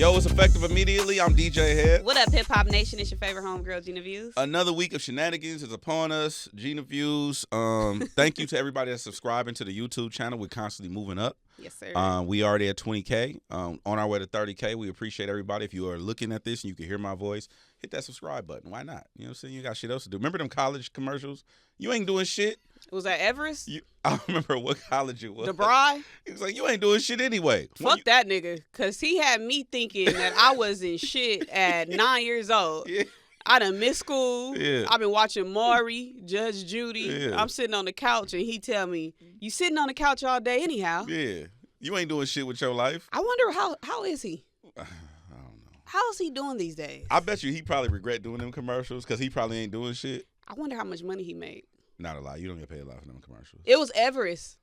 Yo, it's effective immediately. I'm DJ Hed. What up, Hip Hop Nation? It's your favorite homegirl, Gina Views. Another week of shenanigans is upon us. Gina Views. Thank you to everybody that's subscribing to the YouTube channel. We're constantly moving up. Yes, sir. We already at 20K. On our way to 30K. We appreciate everybody. If you are looking at this and you can hear my voice, hit that subscribe button. Why not? You know what I'm saying? You got shit else to do. Remember them college commercials? You ain't doing shit. Was that Everest? I don't remember what college it was. DeBry? He was like, you ain't doing shit anyway. Fuck that nigga. Because he had me thinking that I wasn't shit at 9 years old. Yeah. I done missed school. Yeah. I've been watching Maury, Judge Judy. Yeah. I'm sitting on the couch and he tell me, you sitting on the couch all day anyhow. Yeah. You ain't doing shit with your life. I wonder how is he? I don't know. How is he doing these days? I bet you he probably regret doing them commercials because he probably ain't doing shit. I wonder how much money he made. Not a lot. You don't get paid a lot for them commercials. It was Everest.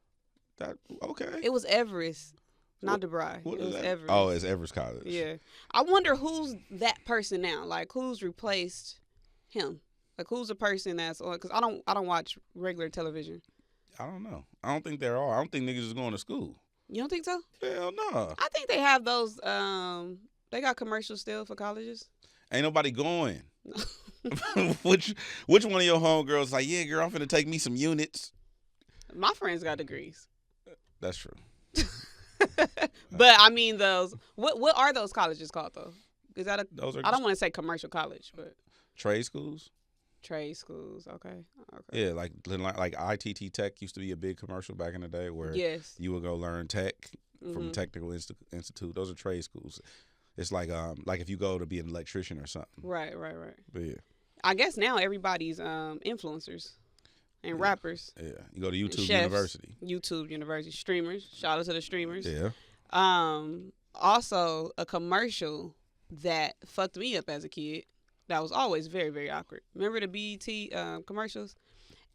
Okay. It was Everest. Not DeBry. What It was that? Everest. Oh, it's Everest College. Yeah. I wonder who's that person now. Like, who's replaced him? Like, who's the person that's on? Because I don't watch regular television. I don't know. I don't think there are. I don't think niggas is going to school. You don't think so? Hell no. I think they have those. They got commercials still for colleges. Ain't nobody going. Which one of your homegirls like, yeah, girl, I'm finna take me some units. My friends got degrees. That's true. But I mean, those. What are those colleges called though? Is that Those are I don't want to say commercial college, but trade schools. trade schools. Okay. Yeah, like ITT Tech used to be a big commercial back in the day where Yes. you would go learn tech from Mhm. Technical Institute. Those are trade schools. It's like if you go to be an electrician or something. Right. But yeah. I guess now everybody's influencers and rappers. Yeah. You go to YouTube Chefs. University. YouTube University streamers. Shout out to the streamers. Yeah. Also a commercial that fucked me up as a kid. That was always very, very awkward. Remember the BET commercials?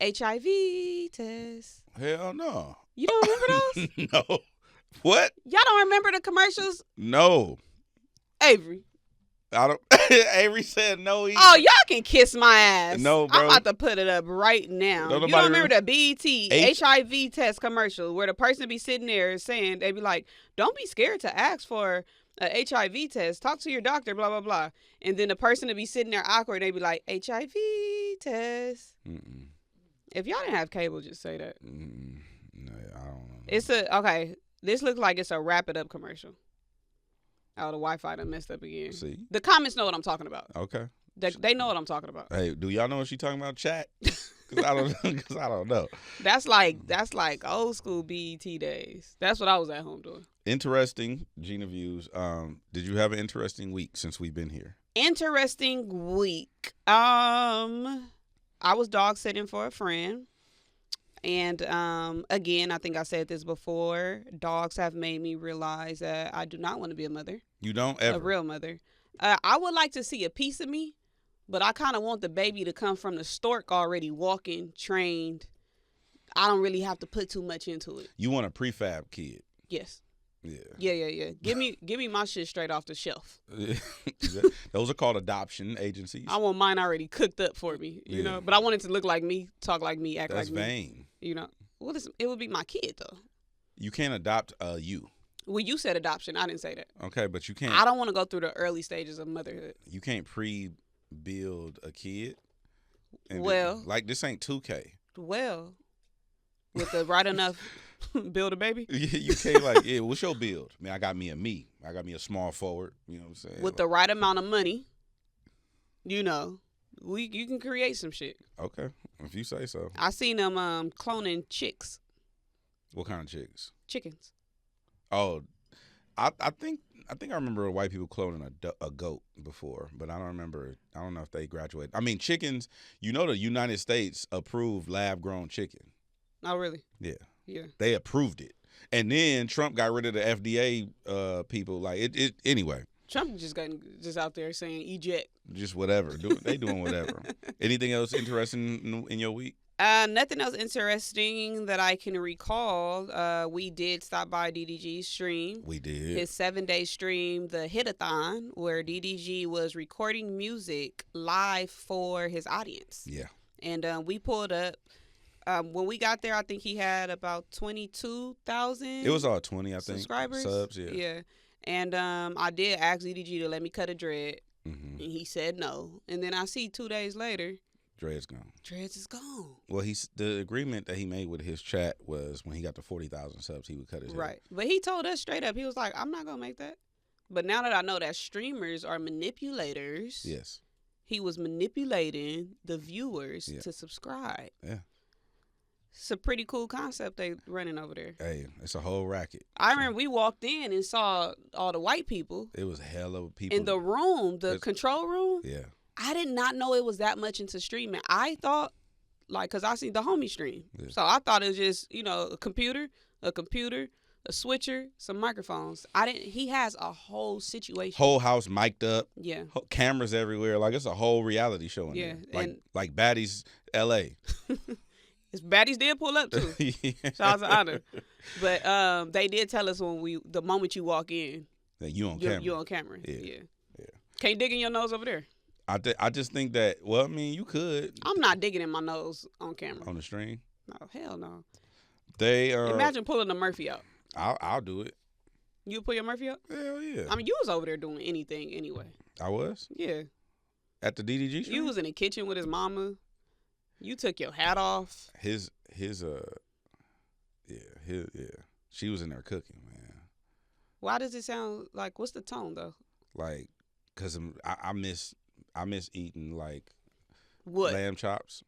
HIV test. Hell no. You don't remember those? No. What? Y'all don't remember the commercials? No. Avery. I don't. Avery said no. Oh, y'all can kiss my ass. No, bro. I'm about to put it up right now. Don't You nobody don't remember the BET HIV test commercial where the person be sitting there saying, they be like, don't be scared to ask for a HIV test. Talk to your doctor, blah, blah, blah. And then the person to be sitting there awkward, they be like, HIV test. Mm-mm. If y'all didn't have cable, just say that. Mm-mm. No, I don't know. Okay, this looks like it's a wrap it up commercial. Oh, the Wi-Fi done messed up again. See? The comments know what I'm talking about. Okay. They know what I'm talking about. Hey, do y'all know what she talking about? Chat? Because I don't know. That's like old school BET days. That's what I was at home doing. Interesting, Gina Views. Did you have an interesting week since we've been here? Interesting week. I was dog sitting for a friend. And again, I think I said this before. Dogs have made me realize that I do not want to be a mother. You don't ever? A real mother. I would like to see a piece of me, but I kind of want the baby to come from the stork already walking, trained. I don't really have to put too much into it. You want a prefab kid? Yes. Yeah. Yeah. Give me my shit straight off the shelf. Those are called adoption agencies. I want mine already cooked up for me, you know. But I want it to look like me, talk like me, act That's like me. That's vain. You know. Well, it would be my kid though. You can't adopt you. Well, you said adoption. I didn't say that. Okay, but you can't. I don't want to go through the early stages of motherhood. You can't pre-build a kid. Like this ain't 2K. Well, with the right enough build a baby. You can't yeah. What's your build? I mean, I got me a small forward. You know what I'm saying? With the right amount of money, you know, you can create some shit. Okay, if you say so. I seen them cloning chicks. What kind of chicks? Chickens. Oh, I think I remember white people cloning a goat before, but I don't remember. I don't know if they graduated. I mean, chickens. You know, the United States approved lab-grown chicken. Oh, really? Yeah. Yeah. They approved it, and then Trump got rid of the FDA people. Like it anyway. Trump just out there saying eject. Just whatever. They doing whatever. Anything else interesting in your week? Nothing else interesting that I can recall. We did stop by DDG's stream. We did. His 7-day stream, the Hitathon, where DDG was recording music live for his audience. Yeah. And we pulled up. When we got there, I think he had about 22,000. It was all 20, I think. Subscribers. Subs, yeah. Yeah. And I did ask DDG to let me cut a dread, Mm-hmm. and he said no. And then I see 2 days later, Dread's gone. dreads is gone. Well, the agreement that he made with his chat was when he got to 40,000 subs, he would cut his hair. Right. But he told us straight up, he was like, I'm not going to make that. But now that I know that streamers are manipulators, Yes. he was manipulating the viewers Yeah. to subscribe. Yeah. It's a pretty cool concept they running over there. Hey, it's a whole racket. I remember we walked in and saw all the white people It was hella people. in the room, the control room. Yeah. I did not know it was that much into streaming. I thought, like, because I seen the homie stream. Yeah. So I thought it was just, a computer, a switcher, some microphones. He has a whole situation. Whole house mic'd up. Yeah. Cameras everywhere. Like, it's a whole reality show in Yeah, there. Like Baddies L.A. His baddies did pull up, too. Shout out to Honor. But they did tell us the moment you walk in, That you on camera. you're on camera. Yeah. Can't dig in your nose over there. I just think that, well, I mean, you could. I'm not digging in my nose on camera. On the stream. No, hell no. They Imagine pulling the Murphy out. I'll do it. You pull your Murphy out? Hell yeah. I mean, you was over there doing anything anyway. I was? Yeah. At the DDG stream? You was in the kitchen with his mama. You took your hat off. His she was in there cooking, man. Why does it sound like, what's the tone though? Like, cause I miss eating like What? lamb chops.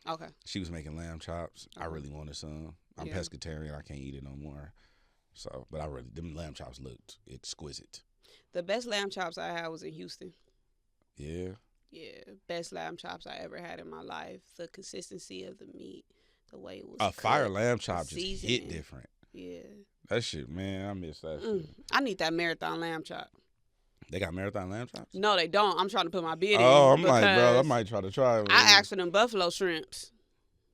Okay. She was making lamb chops. I Uh-huh. really wanted some. I'm Yeah. pescatarian. I can't eat it no more. So, but them lamb chops looked exquisite. The best lamb chops I had was in Houston. Yeah. Yeah, best lamb chops I ever had in my life. The consistency of the meat, the way it was A fire cooked, lamb the chop just hit seasoning. different. Yeah. That shit, man, I miss that shit. I need that marathon lamb chop. They got marathon lamb chops? No, they don't. I'm trying to put my bid in. Oh, I'm like, bro, I because might try to try it. I asked for them buffalo shrimps,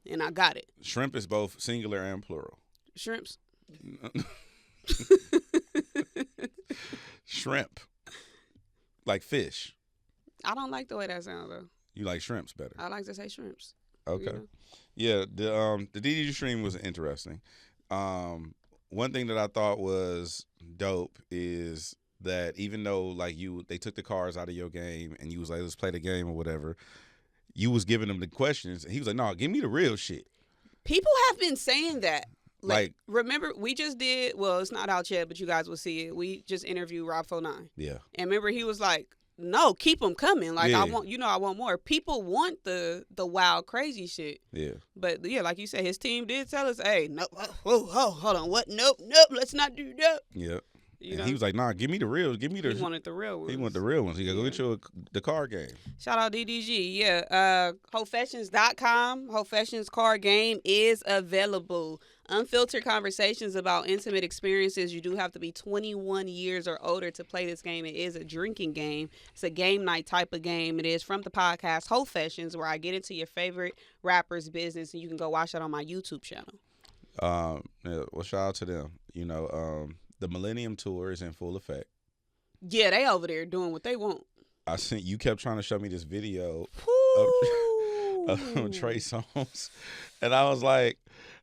and I got it. Shrimp is both singular and plural. Shrimps. Shrimp. Like fish. I don't like the way that sounds though. You like shrimps better. I like to say shrimps. Okay. You know? Yeah, the DDG stream was interesting. One thing that I thought was dope is that even though like they took the cards out of your game and you was like, let's play the game or whatever, you was giving them the questions and he was like, no, give me the real shit. People have been saying that. Like remember, we just did, well, it's not out yet, but you guys will see it. We just interviewed Rob49. Yeah. And remember, he was like, no, keep them coming. Like, Yeah. I want more. People want the wild, crazy shit. Yeah. But, yeah, like you said, his team did tell us, hey, no, hold on, what? Nope, let's not do that. Yeah. You And know? he was like, nah, give me the real. Give me the. He wanted the real ones. He wanted the real ones. He got go get you the card game. Shout out DDG. Yeah. Hofessions.com. Hofessions card game is available. Unfiltered conversations about intimate experiences. You do have to be 21 years or older to play this game. It is a drinking game. It's a game night type of game. It is from the podcast Hofessions, where I get into your favorite rapper's business, and you can go watch that on my YouTube channel. Yeah, well, shout out to them. You know, the Millennium Tour is in full effect. Yeah, they over there doing what they want. You kept trying to show me this video of Trey Songz, and I was like,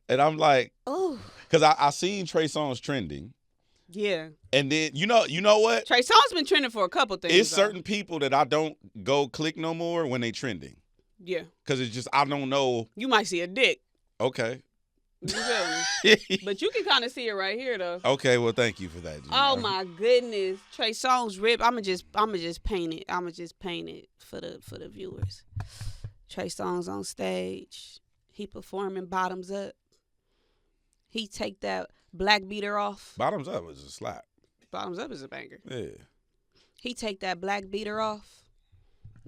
I'm like, oh, because I seen Trey Songz trending, yeah. and then you know what? Trey Songz been trending for a couple things. It's though. certain people that I don't go click no more when they trending, Yeah, because it's just I don't know. you might see a dick. Okay. You feel me? But you can kind of see it right here, though. Okay, well, thank you for that. Gina. Oh my goodness, Trey Songz rip. I'ma just paint it. I'ma just paint it for the viewers. Trey Songz on stage. He performing bottoms up. He take that black beater off. Bottoms up is a slap. Bottoms up is a banger. Yeah. He take that black beater off.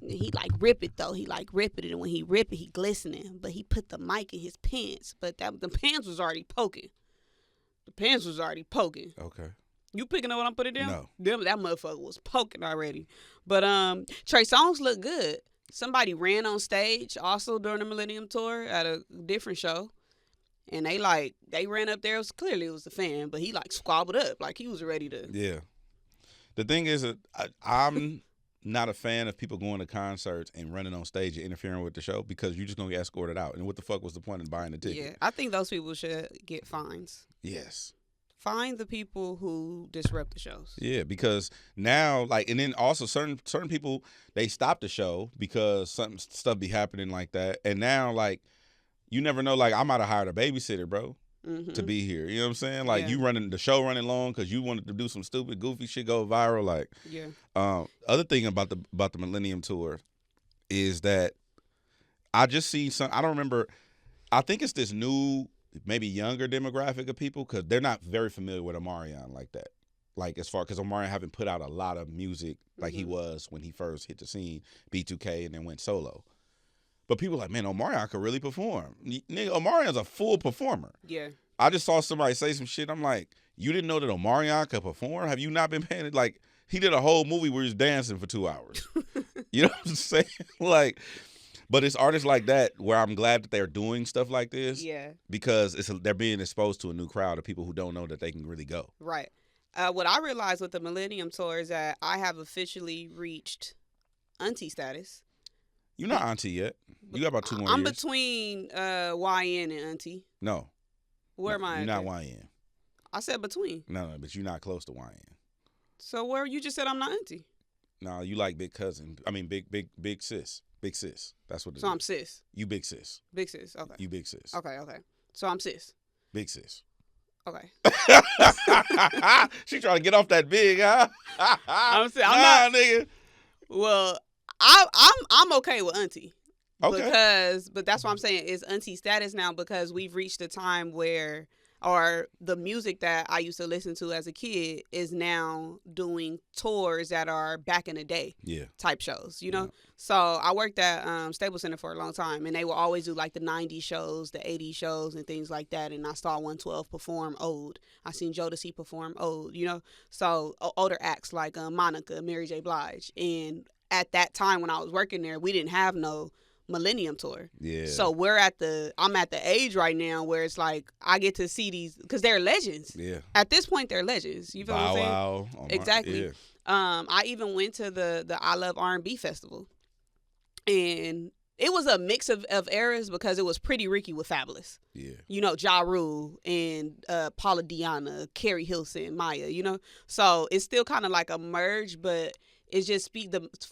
He like rip it though. He like rip it, and when he rip it, he glistening. But he put the mic in his pants. But the pants was already poking. The pants was already poking. Okay. You picking up what I'm putting down? No. That motherfucker was poking already. But Trey Songz look good. Somebody ran on stage also during the Millennium Tour at a different show. And they ran up there. It was a fan, but he like squabbled up. Like he was ready to. Yeah. The thing is that I'm not a fan of people going to concerts and running on stage and interfering with the show because you're just going to get escorted out. And what the fuck was the point of buying the ticket? Yeah, I think those people should get fines. Yes. Find the people who disrupt the shows. Yeah, because now, like, and then also certain people, they stop the show because some stuff be happening like that. And now, like, you never know. Like, I might have hired a babysitter, bro, to be here. You know what I'm saying? Like, you running the show running long because you wanted to do some stupid, goofy shit, go viral. Like, other thing about the Millennium Tour is that I just see some. I don't remember. I think it's this new, maybe younger demographic of people because they're not very familiar with Omarion like that. Like, as far, because Omarion haven't put out a lot of music like he was when he first hit the scene, B2K, and then went solo. But people are like, man, Omarion could really perform. Nigga, Omarion's a full performer. Yeah. I just saw somebody say some shit. I'm like, you didn't know that Omarion could perform? Have you not been paying it? Like, he did a whole movie where he's dancing for 2 hours. You know what I'm saying? Like, but it's artists like that where I'm glad that they're doing stuff like this. Yeah. Because they're being exposed to a new crowd of people who don't know that they can really go. Right. What I realized with the Millennium Tour is that I have officially reached auntie status. You're not auntie yet. You got about 2 more years. I'm between YN and auntie. No. Where am I? You're not YN. I said between. No, but you're not close to YN. So where you just said I'm not auntie? No, you like big cousin. I mean, big sis. Big sis. That's what it is. So I'm sis. You big sis. Big sis. Okay. You big sis. Okay. So I'm sis. Big sis. Okay. She trying to get off that big, huh? I'm not, nigga. Well, I'm okay with auntie. Okay. But that's what I'm saying is auntie status now because we've reached a time where, or the music that I used to listen to as a kid is now doing tours that are back in the day type shows, you know? Yeah. So I worked at Staples Center for a long time, and they will always do like the 90s shows, the 80s shows, and things like that. And I saw 112 perform Old. I seen Jodeci perform Old, you know? So older acts like Monica, Mary J. Blige. And at that time when I was working there, we didn't have no Millennium Tour. Yeah. So I'm at the age right now where it's like I get to see these because they're legends. Yeah. At this point, they're legends. You feel what I'm saying? Wow. Exactly. Yeah. I even went to the I Love R&B festival, and it was a mix of eras because it was Pretty Ricky with Fabulous. Yeah. You know, Ja Rule and Paula Deanna, Carrie Hilson, Maya. You know, so it's still kind of like a merge, but. It just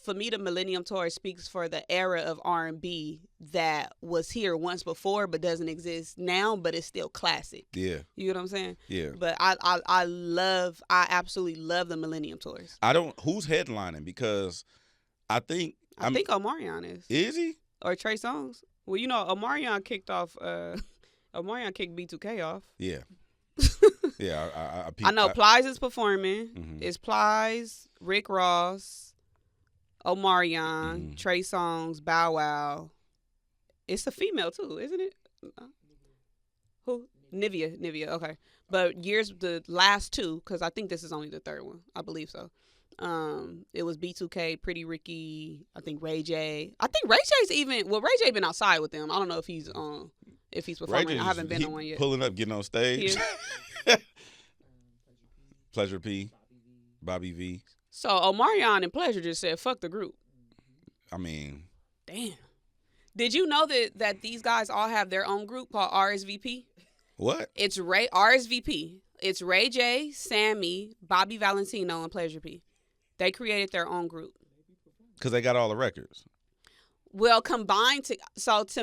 for me, the Millennium Tour speaks for the era of R&B that was here once before but doesn't exist now, but it's still classic. Yeah. You know what I'm saying? Yeah. But I absolutely love the Millennium Tours. Who's headlining? Because I think Omarion is. Is he? Or Trey Songz. Well, you know, Omarion kicked B2K off. Yeah. Yeah, I know Plies is performing. Mm-hmm. It's Plies, Rick Ross, Omarion, Trey Songz, Bow Wow. It's a female too, isn't it? Who? Nivea. Okay, but the last two, because I think this is only the third one. I believe so. It was B2K, Pretty Ricky. I think Ray J. I think Ray J's Ray J been outside with them. I don't know if he's performing. I haven't been on one yet. Pulling up, getting on stage. Yeah. Pleasure P, Bobby V. So Omarion and Pleasure just said, fuck the group. I mean. Damn. Did you know that these guys all have their own group called RSVP? What? It's RSVP. It's Ray J, Sammy, Bobby Valentino, and Pleasure P. They created their own group. Because they got all the records. Well, combined to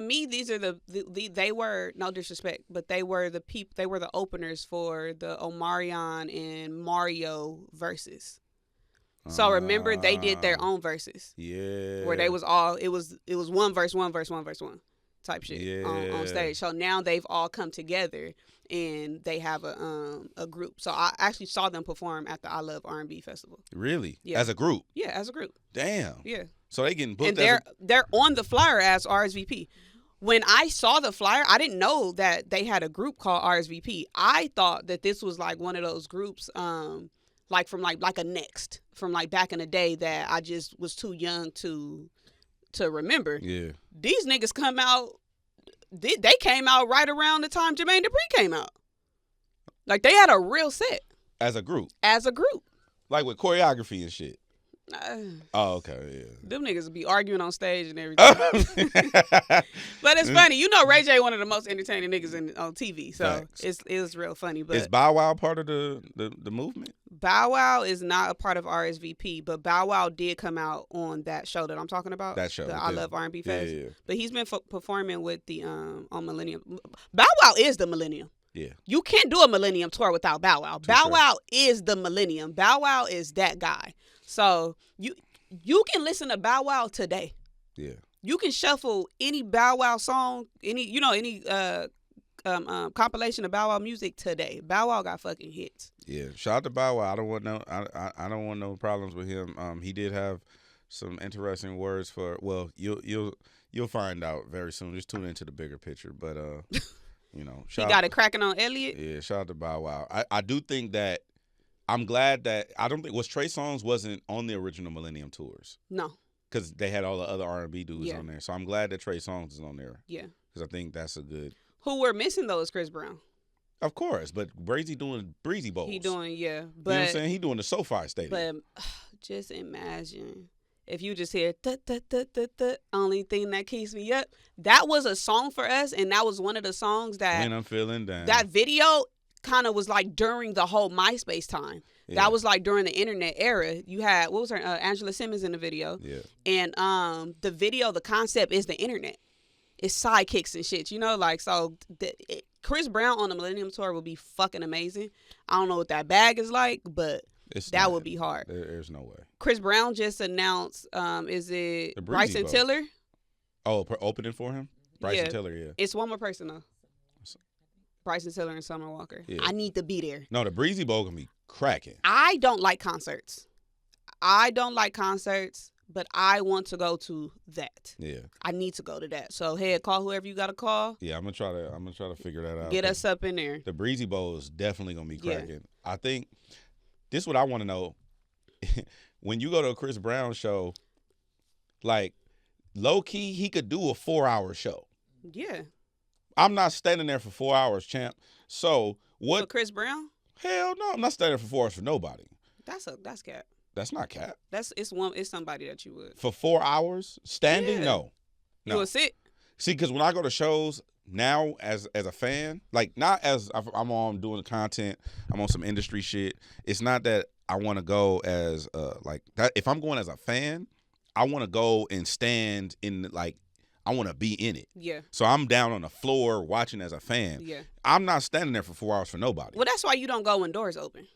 me, these are they were, no disrespect, but they were the openers for the Omarion and Mario verses. So remember, they did their own verses. Yeah. Where they was all it was one verse type shit on stage. So now they've all come together and they have a group. So I actually saw them perform at the I Love R&B festival. Really? Yeah. As a group? Yeah, as a group. Damn. Yeah. So they getting booked. And they're on the flyer as RSVP. When I saw the flyer, I didn't know that they had a group called RSVP. I thought that this was like one of those groups, like from like a Next from like back in the day that I just was too young to remember. Yeah. These niggas come out. They came out right around the time Jermaine Dupri came out. Like they had a real set. As a group. As a group. Like with choreography and shit. Oh, okay, Them niggas be arguing on stage and everything. But it's funny. You know Ray J one of the most entertaining niggas on TV. So it's real funny. But is Bow Wow part of the movement? Bow Wow is not a part of RSVP, but Bow Wow did come out on that show that I'm talking about. That show. The I Love R&B Fest. Yeah. But he's been performing with the on Millennium. Bow Wow is the Millennium. Yeah. You can't do a Millennium Tour without Bow Wow. Bow Wow is the Millennium. Bow Wow is that guy. So you can listen to Bow Wow today. Yeah. You can shuffle any Bow Wow song, any compilation of Bow Wow music today. Bow Wow got fucking hits. Yeah. Shout out to Bow Wow. I don't want no problems with him. He did have some interesting words for. Well, you'll find out very soon. Just tune into the bigger picture. But he got it cracking on Elliot. Yeah. Shout out to Bow Wow. I do think that. I'm glad that Trey Songz wasn't on the original Millennium Tours. No. Because they had all the other R&B dudes on there. So I'm glad that Trey Songz is on there. Yeah. Because I think that's a good. Who we're missing though is Chris Brown. Of course, but Breezy doing Breezy Bowls. He doing, yeah. But, you know what I'm saying? He doing the SoFi Stadium. But just imagine if you just hear only thing that keeps me up. That was a song for us, and that was one of the songs that when I'm feeling down. That video kind of was like during the whole MySpace time. Yeah. That was like during the internet era. You had, what was her, Angela Simmons in the video. Yeah. And the video, the concept is the internet. It's sidekicks and shit, so Chris Brown on the Millennium Tour would be fucking amazing. I don't know what that bag is like, but that would be hard. There's no way. Chris Brown just announced, is it Bryson Tiller? Oh, opening for him? Bryson Tiller, yeah. It's one more person, though. Bryson Tiller and Summer Walker. Yeah. I need to be there. No, the Breezy Bowl gonna be cracking. I don't like concerts, but I want to go to that. Yeah. I need to go to that. So, Hed, call whoever you gotta call. Yeah, I'm gonna try to figure that out. Get us up in there. The Breezy Bowl is definitely gonna be cracking. Yeah. I think this is what I want to know. When you go to a Chris Brown show, like low key, he could do a 4-hour show. Yeah. I'm not standing there for 4 hours, champ. So what? For Chris Brown? Hell no, I'm not standing there for 4 hours for nobody. That's cap. That's not cap. It's somebody that you would. For 4 hours standing? Yeah. No. You would sit. See, because when I go to shows now as a fan, like not as I'm on doing content, I'm on some industry shit. It's not that I want to go as like that. If I'm going as a fan, I want to go and stand in I want to be in it. Yeah. So I'm down on the floor watching as a fan. Yeah. I'm not standing there for 4 hours for nobody. Well, that's why you don't go when doors open.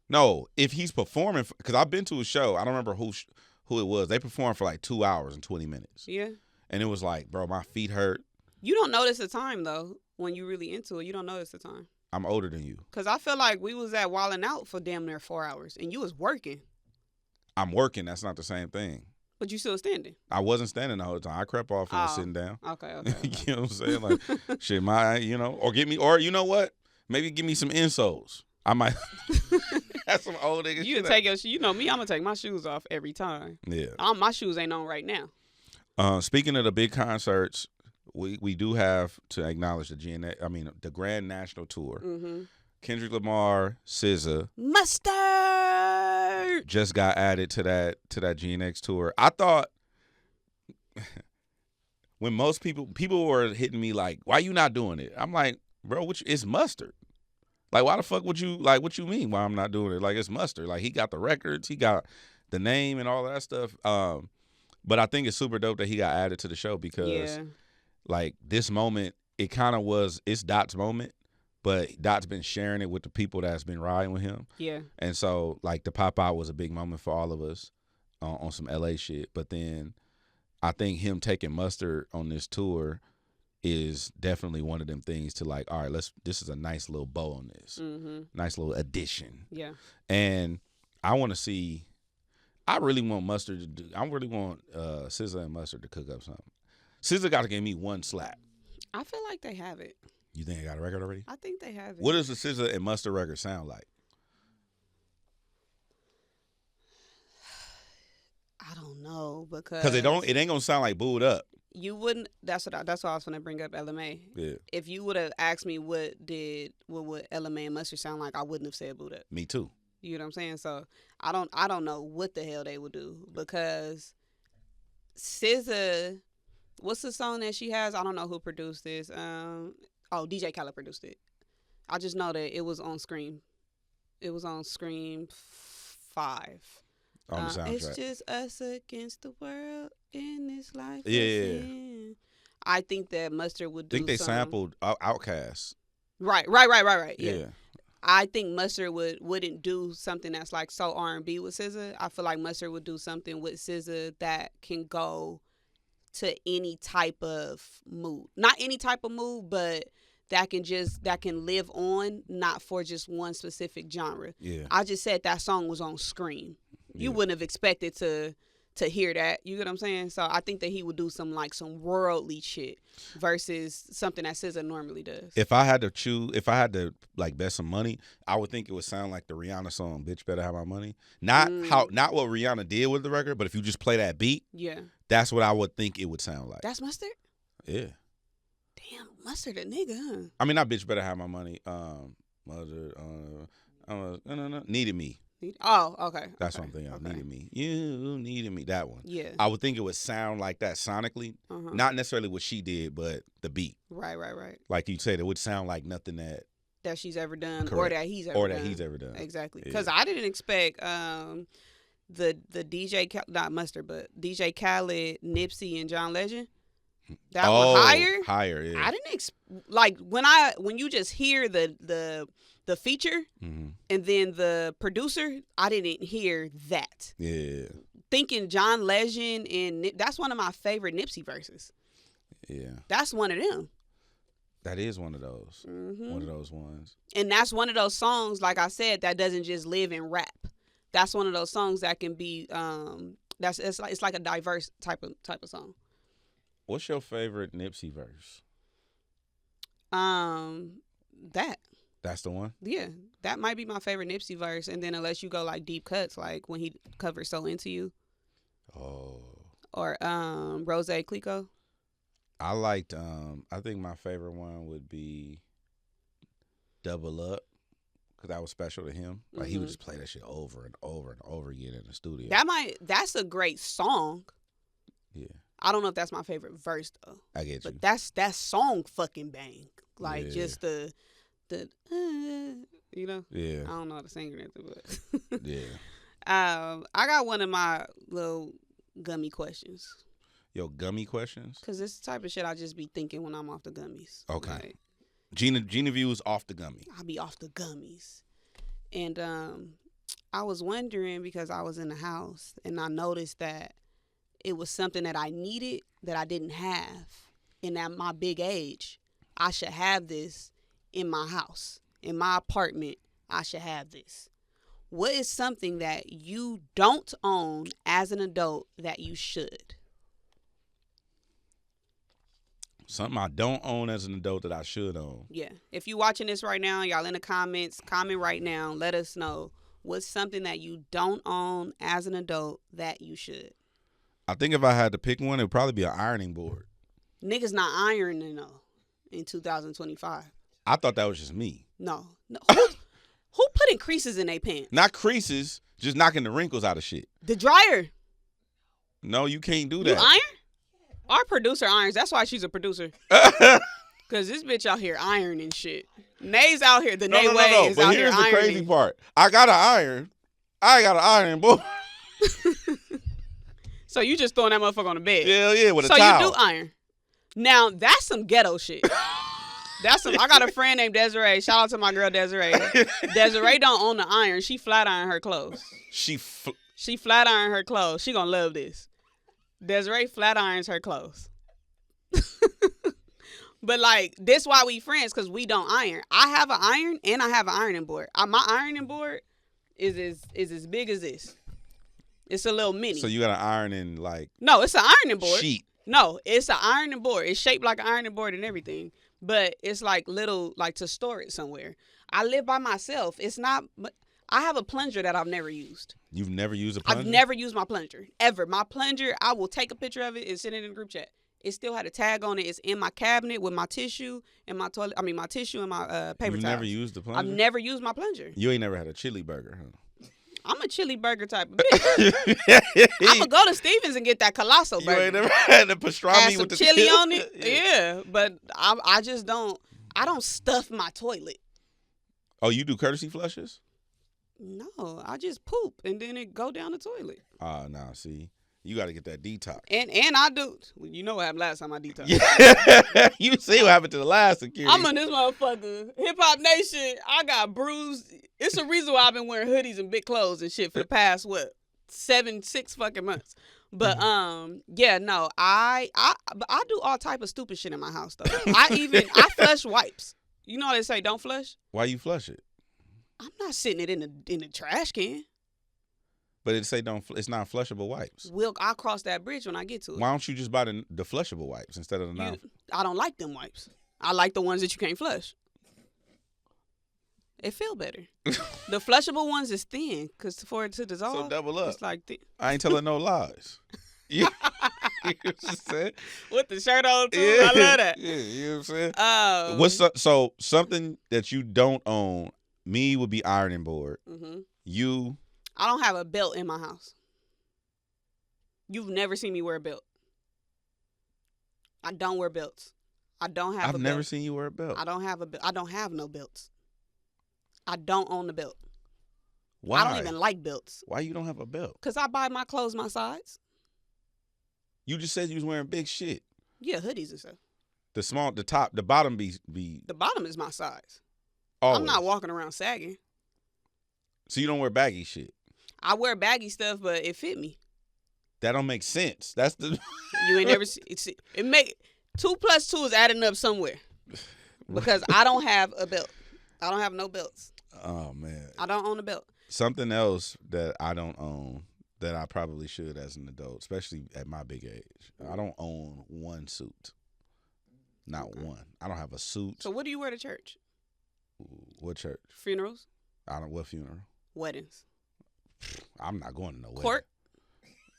No, if he's performing, because I've been to a show. I don't remember who it was. They performed for like 2 hours and 20 minutes. Yeah. And it was like, bro, my feet hurt. You don't notice the time, though. When you really into it, you don't notice the time. I'm older than you. Because I feel like we was at Wildin' Out for damn near 4 hours, and you was working. I'm working. That's not the same thing. But you still standing. I wasn't standing the whole time. I crept off and was sitting down. Okay. You know what I'm saying? Like, shit, or you know what? Maybe give me some insoles. I might. That's some old nigga shit. Take your you know me, I'm going to take my shoes off every time. Yeah. My shoes ain't on right now. Speaking of the big concerts, we do have to acknowledge the Grand National Tour. Mm-hmm. Kendrick Lamar, SZA, Mustard just got added to that GNX Tour. I thought when most people were hitting me like, "Why you not doing it?" I'm like, "Bro, it's Mustard. Like, why the fuck would you like? What you mean? Why I'm not doing it? Like, it's Mustard. Like, he got the records, he got the name and all that stuff. But I think it's super dope that he got added to the show because, like, this moment, it kind of was it's Dot's moment. But Dot's been sharing it with the people that's been riding with him. Yeah. And so, like, the pop out was a big moment for all of us on some LA shit. But then I think him taking Mustard on this tour is definitely one of them things to like, all right, this is a nice little bow on this. Mm-hmm. Nice little addition. Yeah. And I want to see, I really want Mustard to do, I really want SZA and Mustard to cook up something. SZA got to give me one slap. I feel like they have it. You think they got a record already? I think they have it. What does the SZA and Mustard record sound like? I don't know because it ain't gonna sound like Booed Up. You wouldn't. That's what I was gonna bring up. LMA. Yeah. If you would have asked me what would LMA and Mustard sound like, I wouldn't have said Booed Up. Me too. You know what I'm saying? So I don't know what the hell they would do because SZA, what's the song that she has? I don't know who produced this. DJ Khaled produced it. I just know that it was on Scream. It was on Scream 5. On the soundtrack. It's just us against the world in this life. Yeah. I think that Mustard would do. I think they sampled Outkast. Right. Yeah. I think Mustard wouldn't do something that's like so R&B with SZA. I feel like Mustard would do something with SZA that can go to any type of mood. Not any type of mood, but that can live on, not for just one specific genre. Yeah. I just said that song was on Scream. You wouldn't have expected to hear that. You get what I'm saying? So I think that he would do some worldly shit versus something that SZA normally does. If I had to like bet some money, I would think it would sound like the Rihanna song "Bitch Better Have My Money." Not what Rihanna did with the record, but if you just play that beat, that's what I would think it would sound like. That's Mustard? Yeah. Damn, Mustard a nigga, huh? I mean, not "Bitch Better Have My Money." Needed Me. Oh, okay. That's what I'm thinking of. Needed Me. You needed me. That one. Yeah. I would think it would sound like that sonically. Not necessarily what she did, but the beat. Right. Like you said, it would sound like nothing that she's ever done. Correct. Or that he's ever done. Exactly. Because I didn't expect the DJ, not Mustard, but DJ Khaled, Nipsey, and John Legend. That one higher? Higher, yeah. I didn't when you just hear the feature and then the producer, I didn't hear that. Yeah. Thinking John Legend and that's one of my favorite Nipsey verses. Yeah. That's one of them. That is one of those. One of those ones. And that's one of those songs, like I said, that doesn't just live in rap. That's one of those songs that can be it's like a diverse type of song. What's your favorite Nipsey verse? That's the one? Yeah. That might be my favorite Nipsey verse. And then unless you go like deep cuts, like when he covers So Into You. Oh. Or Rose Clico. I liked I think my favorite one would be Double Up. Because that was special to him. Like he would just play that shit over and over and over again in the studio. That's a great song. Yeah. I don't know if that's my favorite verse though. I get you. But that song fucking bang. Like just the you know? Yeah. I don't know how to sing or anything, but yeah. I got one of my little gummy questions. Yo, gummy questions? Because this the type of shit I just be thinking when I'm off the gummies. Okay. Like, Gina Views off the gummy. I'll be off the gummies. And I was wondering because I was in the house and I noticed that it was something that I needed that I didn't have. And at my big age, I should have this in my house. In my apartment, I should have this. What is something that you don't own as an adult that you should? Something I don't own as an adult that I should own. Yeah. If you're watching this right now, y'all in the comments, comment right now. Let us know what's something that you don't own as an adult that you should. I think if I had to pick one, it would probably be an ironing board. Niggas not ironing though in 2025. I thought that was just me. No. Who putting creases in their pants? Not creases, just knocking the wrinkles out of shit. The dryer. No, you can't do that. You iron? Our producer irons. That's why she's a producer. Because this bitch out here ironing shit. Nay's out here. No. Is but out here's here the crazy part. I got an iron. I got an iron, boy. So you just throwing that motherfucker on the bed? Yeah, with a towel. So you do iron. Now, that's some ghetto shit. I got a friend named Desiree. Shout out to my girl Desiree. Desiree don't own the iron. She flat iron her clothes. She flat iron her clothes. She gonna love this. Desiree flat irons her clothes. But like, this why we friends, because we don't iron. I have an iron and I have an ironing board. My ironing board is as big as this. It's a little mini. So you got an ironing like... No, it's an ironing board. Sheet. No, it's an ironing board. It's shaped like an ironing board and everything. But it's like little, like to store it somewhere. I live by myself. It's not... I have a plunger that I've never used. You've never used a plunger? I've never used my plunger, ever. My plunger, I will take a picture of it and send it in the group chat. It still had a tag on it. It's in my cabinet with my tissue and my toilet. I mean, my tissue and my paper towels. You've never used the plunger? I've never used my plunger. You ain't never had a chili burger, huh? I'm a chili burger type of bitch. I'm gonna go to Stevens and get that colossal burger. You ain't never had the pastrami Add with some the chili on it. Yeah, but I just don't. I don't stuff my toilet. Oh, you do courtesy flushes? No, I just poop and then it go down the toilet. Nah, see. You got to get that detox. And I do. You know what happened last time I detoxed. Yeah. You see what happened to the last security. I'm on this motherfucker. Hip Hop Nation, I got bruised. It's a reason why I've been wearing hoodies and big clothes and shit for the past, 6 fucking months. But, yeah, no, I do all type of stupid shit in my house, though. I flush wipes. You know how they say don't flush? Why you flush it? I'm not sitting it in the trash can. But it say it's not flushable wipes. I'll cross that bridge when I get to it. Why don't you just buy the flushable wipes instead of the non? I don't like them wipes. I like the ones that you can't flush. It feel better. The flushable ones is thin because for it to dissolve. So double up. It's like thin. I ain't telling no lies. You know what I'm saying? With the shirt on too. Yeah. I love that. Yeah, you know what I'm saying? So something that you don't own? Me would be ironing board. Mm-hmm. You. I don't have a belt in my house. You've never seen me wear a belt. I don't wear belts. I don't have a belt. I've never seen you wear a belt. I don't have a belt. I don't have no belts. I don't own a belt. Why? I don't even like belts. Why you don't have a belt? Because I buy my clothes my size. You just said you was wearing big shit. Yeah, hoodies and stuff. The bottom be. The bottom is my size. Always. I'm not walking around sagging. So you don't wear baggy shit? I wear baggy stuff, but it fit me. That don't make sense. That's the. You ain't never see it. Make 2 + 2 is adding up somewhere. Because I don't have a belt. I don't have no belts. Oh man. I don't own a belt. Something else that I don't own that I probably should as an adult, especially at my big age. I don't own one suit. Not one. I don't have a suit. So what do you wear to church? What church? Funerals? What funeral? Weddings. I'm not going to no wedding. Court?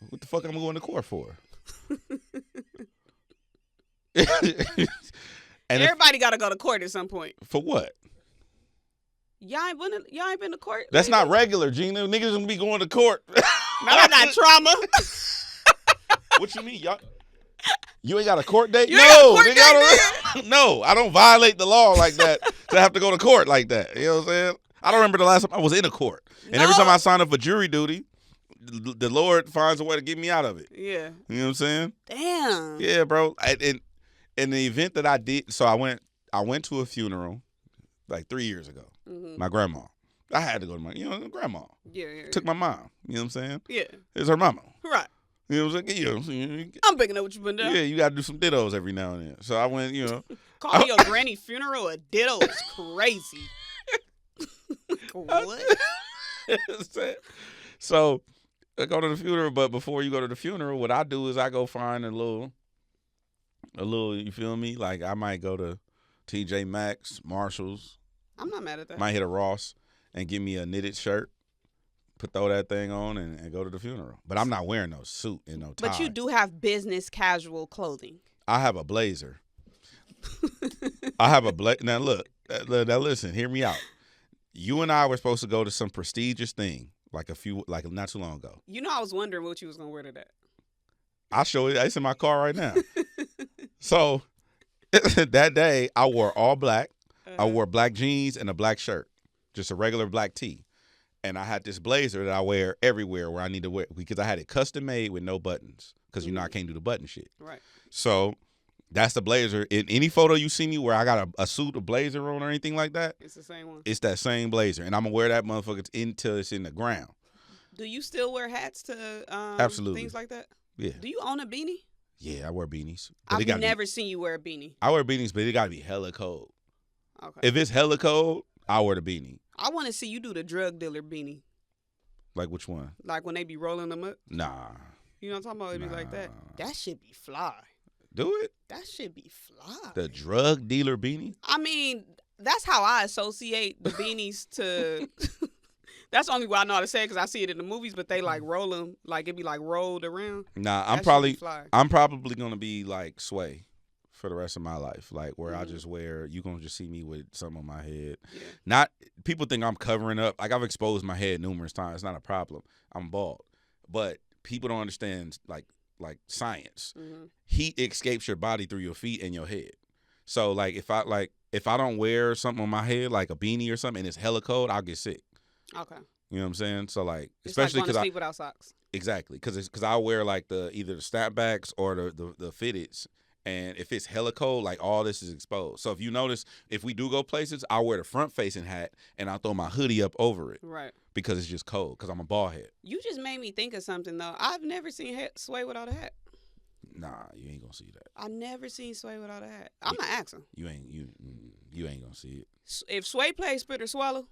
What the fuck am I going to court for? And everybody got to go to court at some point. For what? Y'all ain't been to court? That's not regular, Gina. Niggas gonna be going to court. No, I got trauma. What you mean, y'all? You ain't got a court date? You ain't got a court date, No, I don't violate the law like that to have to go to court like that. You know what I'm saying? I don't remember the last time I was in a court. And every time I sign up for jury duty, the Lord finds a way to get me out of it. Yeah. You know what I'm saying? Damn. Yeah, bro. In the event that I did, so I went to a funeral like 3 years ago. Mm-hmm. My grandma. I had to go to my, grandma. Yeah. Took my mom. You know what I'm saying? Yeah. It's her mama. Right. You know what I'm saying? You know what I'm saying? I'm picking up what you've been doing. Yeah, you got to do some dittos every now and then. So I went, Call your granny funeral a ditto is crazy. What? So I go to the funeral, but before you go to the funeral, what I do is I go find a little, you feel me? Like I might go to TJ Maxx, Marshalls. I'm not mad at that. Might hit a Ross and give me a knitted shirt. Throw that thing on and go to the funeral. But I'm not wearing no suit and no tie. But you do have business casual clothing. I have a blazer. I have a blazer. Now look, now listen, hear me out. You and I were supposed to go to some prestigious thing like not too long ago. You know, I was wondering what you was gonna wear to that. I'll show you. It's in my car right now. So that day I wore all black. I wore black jeans and a black shirt, just a regular black tee. And I had this blazer that I wear everywhere where I need to wear because I had it custom made with no buttons because I can't do the button shit. Right. So that's the blazer. In any photo you see me where I got a suit, a blazer on or anything like that, it's the same one. It's that same blazer, and I'm gonna wear that motherfucker until it's in the ground. Do you still wear hats to absolutely things like that? Yeah. Do you own a beanie? Yeah, I wear beanies. I've never seen you wear a beanie. I wear beanies, but it gotta be hella cold. Okay. If it's hella cold, I wear the beanie. I want to see you do the drug dealer beanie. Like which one? Like when they be rolling them up? Nah. You know what I'm talking about? It be like that. That shit be fly. Do it? That shit be fly. The drug dealer beanie? I mean, that's how I associate the beanies to... That's the only way I know how to say it because I see it in the movies, but they like roll them, like it be like rolled around. Nah, I'm probably gonna be like Sway for the rest of my life. Like where I just wear, you gonna just see me with something on my head. Yeah. Not people think I'm covering up. Like I've exposed my head numerous times. It's not a problem. I'm bald, but people don't understand like science. Heat escapes your body through your feet and your head. So like if I don't wear something on my head like a beanie or something and it's hella cold, I'll get sick. Okay. You know what I'm saying? So like It's especially like because going to sleep without socks. Exactly, because I wear like either the snapbacks or the fitteds, and if it's hella cold, like all this is exposed. So if you notice, if we do go places, I'll wear the front facing hat and I'll throw my hoodie up over it, right? Because it's just cold. Because I'm a bald head. You just made me think of something though. I've never seen Sway without a hat. Nah, you ain't gonna see that. I never seen Sway without a hat. I'm gonna ask him. You ain't gonna see it. If Sway plays Spit or Swallow,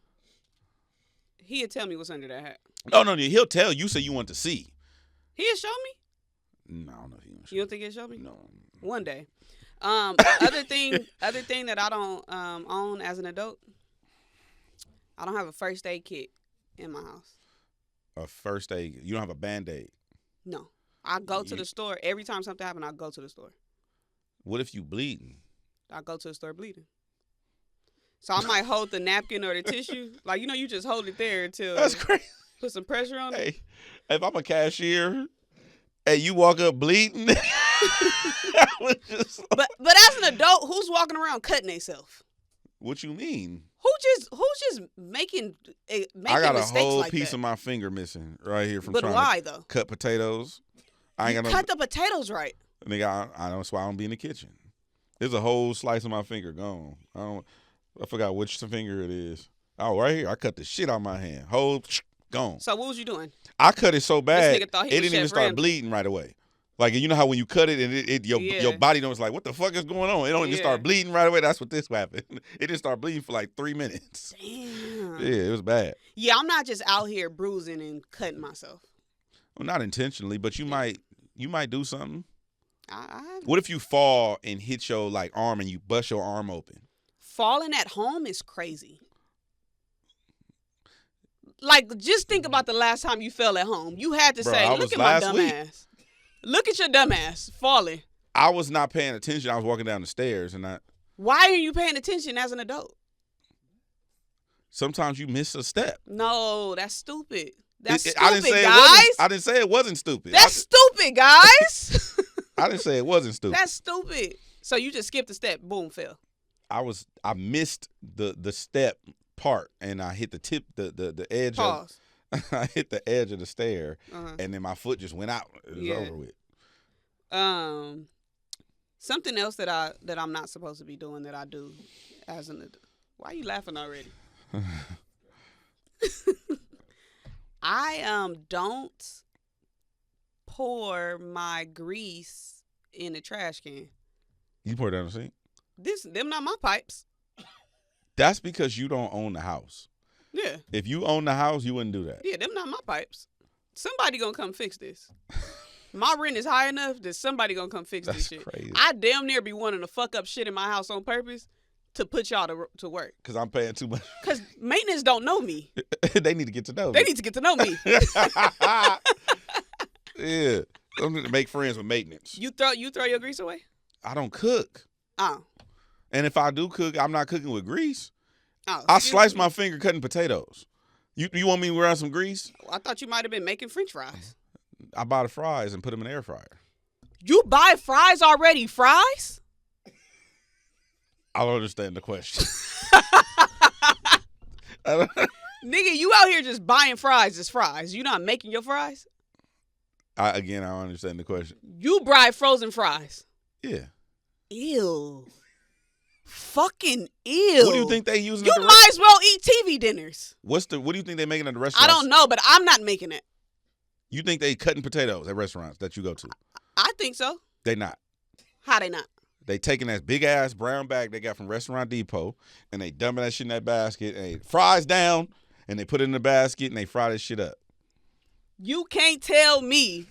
he'll tell me what's under that hat. Oh no, he'll tell you. Say you want to see. He'll show me. No, I don't know if he gonna show. You don't think he'll show me? No. One day. Other thing that I don't own as an adult, I don't have a first aid kit in my house. A first aid? You don't have a Band-Aid? No. I go to the store. Every time something happens, I go to the store. What if you bleeding? I go to the store bleeding. So I might hold the napkin or the tissue. Like, you just hold it there until... That's crazy. Put some pressure on it. Hey, if I'm a cashier and you walk up bleeding... But as an adult, who's walking around cutting themselves? What you mean? Who's just making I got a whole like piece that? of my finger missing right here from but trying why, to though? cut potatoes. I ain't got cut the potatoes right. Nigga, I know that's why I don't be in the kitchen. There's a whole slice of my finger gone. I forgot which finger it is. Oh, right here. I cut the shit out of my hand. Whole gone. So what was you doing? I cut it so bad This nigga thought he it was didn't even Chef start Ramsay. bleeding right away. Like, you know how when you cut it and your body knows like, what the fuck is going on? It don't even start bleeding right away. That's what this happened. It didn't start bleeding for like 3 minutes. Damn. Yeah, it was bad. Yeah, I'm not just out here bruising and cutting myself. Well, not intentionally, but you might do something. I What if you fall and hit your like arm and you bust your arm open? Falling at home is crazy. Like, just think about the last time you fell at home. You had to say, look at my dumb ass. Look at your dumb ass falling. I was not paying attention. I was walking down the stairs and Why are you paying attention as an adult? sometimes you miss a step. No, that's stupid. That's stupid, I didn't say guys. I didn't say it wasn't stupid. That's stupid, guys. I didn't say it wasn't stupid. That's stupid. So you just skipped a step, boom, fell. I missed the step part and I hit the tip, the edge. Pause. I hit the edge of the stair, Uh-huh. and then my foot just went out. It was over with. Something else that I'm not supposed to be doing that I do as an adult. Why are you laughing already? I don't pour my grease in the trash can. You pour it down the sink? Them not my pipes. That's because you don't own the house. Yeah. If you own the house, you wouldn't do that. Yeah, them not my pipes. Somebody gonna come fix this. My rent is high enough that somebody gonna come fix this shit. Crazy. I damn near be wanting to fuck up shit in my house on purpose to put y'all to work. Because I'm paying too much. Because maintenance don't know me. They need to get to know They me. need to get to know me. Yeah. I'm going to make friends with maintenance. You throw your grease away? I don't cook. Oh. And if I do cook, I'm not cooking with grease. Oh. I slice my finger cutting potatoes. You want me to wear some grease? I thought you might have been making French fries. I buy the fries and put them in the air fryer. You buy fries already? Fries? I don't understand the question. Nigga, you out here just buying fries as fries. You not making your fries? I don't understand the question. You buy frozen fries. Yeah. Ew. Fucking ew. What do you think they using? You might as well eat TV dinners. What do you think they making at the I restaurants? don't know, but I'm not making it. You think they cutting potatoes at restaurants that you go to? I think so. They not. How they not? They taking that big ass brown bag they got from Restaurant Depot and they dumping that shit in that basket and they fries down and they put it in the basket and they fry this shit up. You can't tell me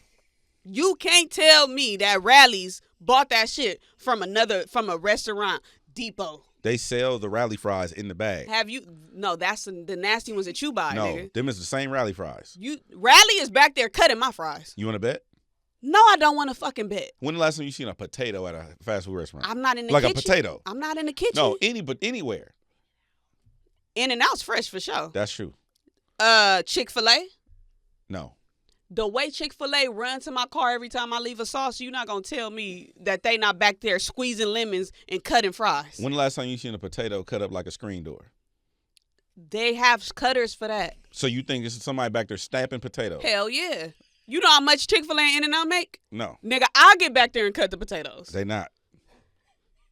that Rally's bought that shit from a restaurant Depot. They sell the rally fries in the bag. Have you? No, that's the nasty ones that you buy, No, nigga. them is the same rally fries. Rally is back there cutting my fries. You want to bet? No, I don't want to fucking bet. When the last time you seen a potato at a fast food restaurant? I'm not in the like kitchen. Like a potato. I'm not in the kitchen. No, but anywhere. In-N-Out's fresh for sure. That's true. Chick-fil-A? No. The way Chick-fil-A run to my car every time I leave a sauce, you're not going to tell me that they not back there squeezing lemons and cutting fries. When the last time you seen a potato cut up like a screen door? They have cutters for that. So you think it's somebody back there stamping potatoes? Hell yeah. You know how much Chick-fil-A and In-N-Out make? No. Nigga, I'll get back there and cut the potatoes. They not.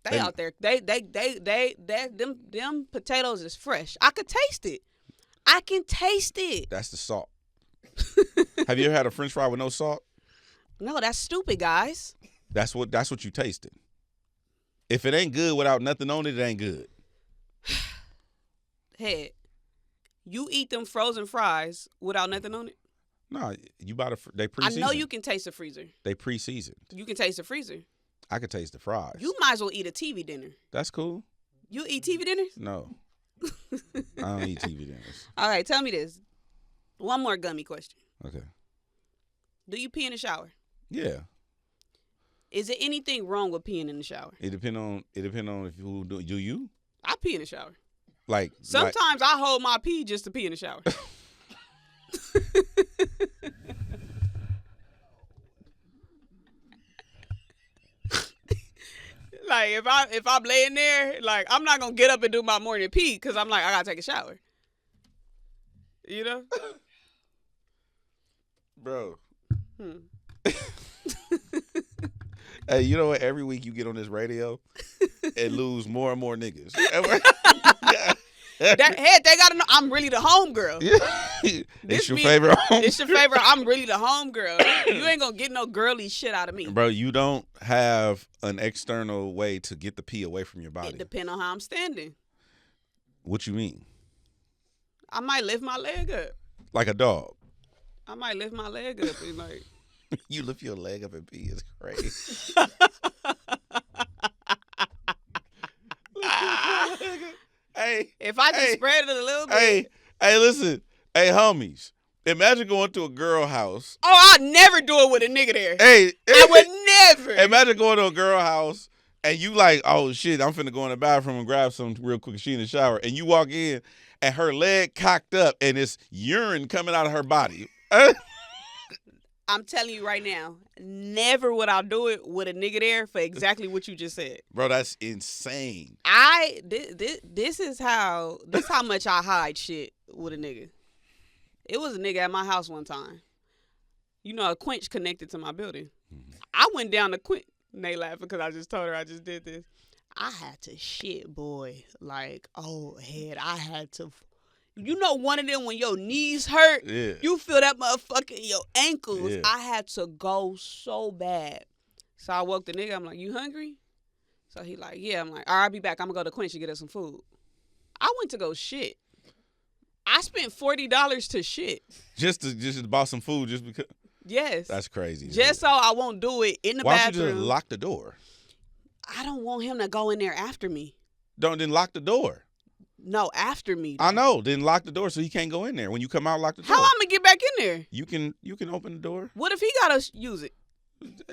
They out there. Them potatoes is fresh. I could taste it. I can taste it. That's the salt. Have you ever had a French fry with no salt? No, that's stupid, guys. That's what you tasted. If it ain't good without nothing on it, it ain't good. Hed, you eat them frozen fries without nothing on it? No, you buy they pre-seasoned. I know you can taste the freezer. They pre-seasoned. You can taste the freezer. I could taste the fries. You might as well eat a TV dinner. That's cool. You eat TV dinners? No. I don't eat TV dinners. All right, tell me this. One more gummy question. Okay. Do you pee in the shower? Yeah. Is there anything wrong with peeing in the shower? It depend on if you do you? I pee in the shower. Like sometimes I hold my pee just to pee in the shower. Like if I'm laying there, like I'm not gonna get up and do my morning pee because I'm like I gotta take a shower. You know, bro. Hey, you know what? Every week you get on this radio and lose more and more niggas. Hed, they gotta know I'm really the homegirl. It's your favorite home. It's your favorite. I'm really the homegirl. You ain't gonna get no girly shit out of me, bro. You don't have an external way to get the pee away from your body. It depends on how I'm standing. What you mean? I might lift my leg up. Like a dog. I might lift my leg up and like. You lift your leg up and pee is crazy. Hey, if I just spread it a little bit. Hey, listen. Hey, homies. Imagine going to a girl house. Oh, I'd never do it with a nigga there. Hey, I would never. Imagine going to a girl house and you like, oh shit, I'm finna go in the bathroom and grab something real quick. She in the shower, and you walk in and her leg cocked up and it's urine coming out of her body. I'm telling you right now, never would I do it with a nigga there for exactly what you just said. Bro, that's insane. This is how much I hide shit with a nigga. It was a nigga at my house one time. You know, a quench connected to my building. Mm-hmm. I went down the quench. And they laughing because I just told her I just did this. I had to shit, boy. Like, oh, Hed, I had to. You know, one of them when your knees hurt, you feel that motherfucker in your ankles. Yeah. I had to go so bad. So I woke the nigga. I'm like, you hungry? So he like, yeah. I'm like, all right, I'll be back. I'm going to go to Quincy and get us some food. I went to go shit. I spent $40 to shit. Just to buy some food just because? Yes. That's crazy. Just so I won't do it in the bathroom. Why don't you just lock the door? I don't want him to go in there after me. Then lock the door. No, after me. I know. Then lock the door so he can't go in there. When you come out, lock the door. How I'm gonna get back in there? You can open the door. What if he gotta use it?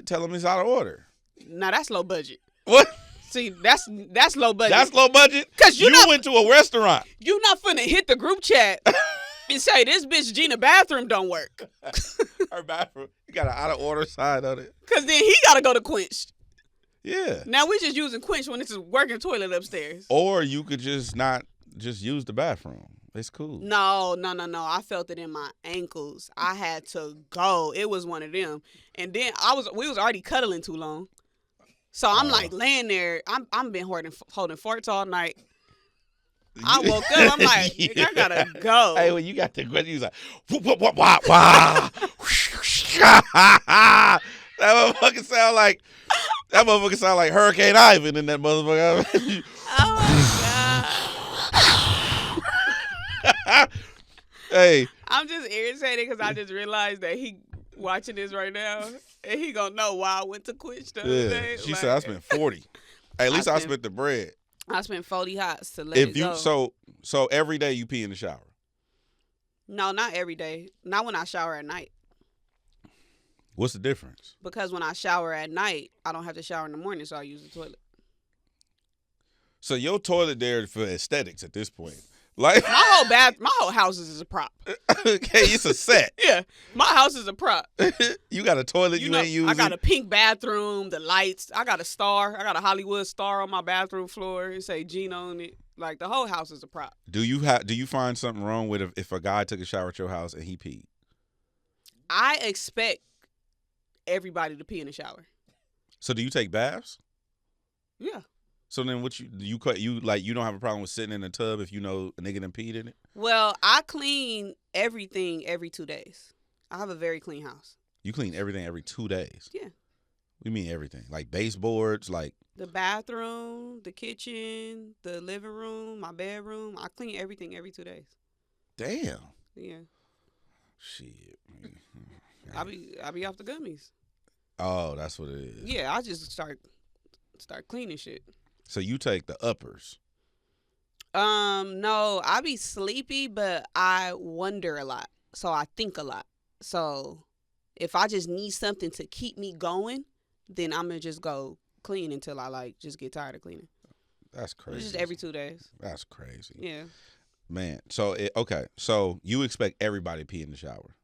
Tell him it's out of order. Nah, that's low budget. What? See, that's low budget. That's low budget? Because you went to a restaurant. You not finna hit the group chat and say, this bitch Gina bathroom don't work. Her bathroom. You got an out of order sign on it. Because then he gotta go to Quench. Yeah. Now we just using Quench when it's a working toilet upstairs. Or you could just not just use the bathroom. It's cool. No. I felt it in my ankles. I had to go. It was one of them. And then we was already cuddling too long. So I'm like laying there. I'm been holding farts all night. I woke up. I'm like, nigga, I gotta go. Hey, when you got the question, you was like, wah. That motherfucker sound like Hurricane Ivan in that motherfucker. Oh my god. Hey, I'm just irritated because I just realized that he watching this right now and he gonna know why I went to Quitch the other day. She said I spent 40. Hey, at least I spent the bread. I spent 40 hots to let it go. So every day you pee in the shower? No, not every day. Not when I shower at night. What's the difference? Because when I shower at night, I don't have to shower in the morning, so I use the toilet. So your toilet there for aesthetics at this point. Like my whole house is a prop. Okay, it's a set. Yeah, my house is a prop. You got a toilet you ain't using. I got a pink bathroom, the lights. I got a star. I got a Hollywood star on my bathroom floor. It say Gina on it. Like the whole house is a prop. Do you find something wrong with if a guy took a shower at your house and he peed? I expect everybody to pee in the shower. So do you take baths? Yeah. So then what you don't have a problem with sitting in a tub if you know a nigga done peed in it? Well, I clean everything every 2 days. I have a very clean house. You clean everything every 2 days? Yeah. We mean everything. Like baseboards, like the bathroom, the kitchen, the living room, my bedroom. I clean everything every 2 days. Damn. Yeah. Shit. I be off the gummies. Oh, that's what it is. Yeah, I just start cleaning shit. So you take the uppers. No, I be sleepy, but I wonder a lot. So I think a lot. So if I just need something to keep me going, then I'm going to just go clean until I just get tired of cleaning. That's crazy. Just every 2 days. That's crazy. Yeah. Man, so so you expect everybody to pee in the shower?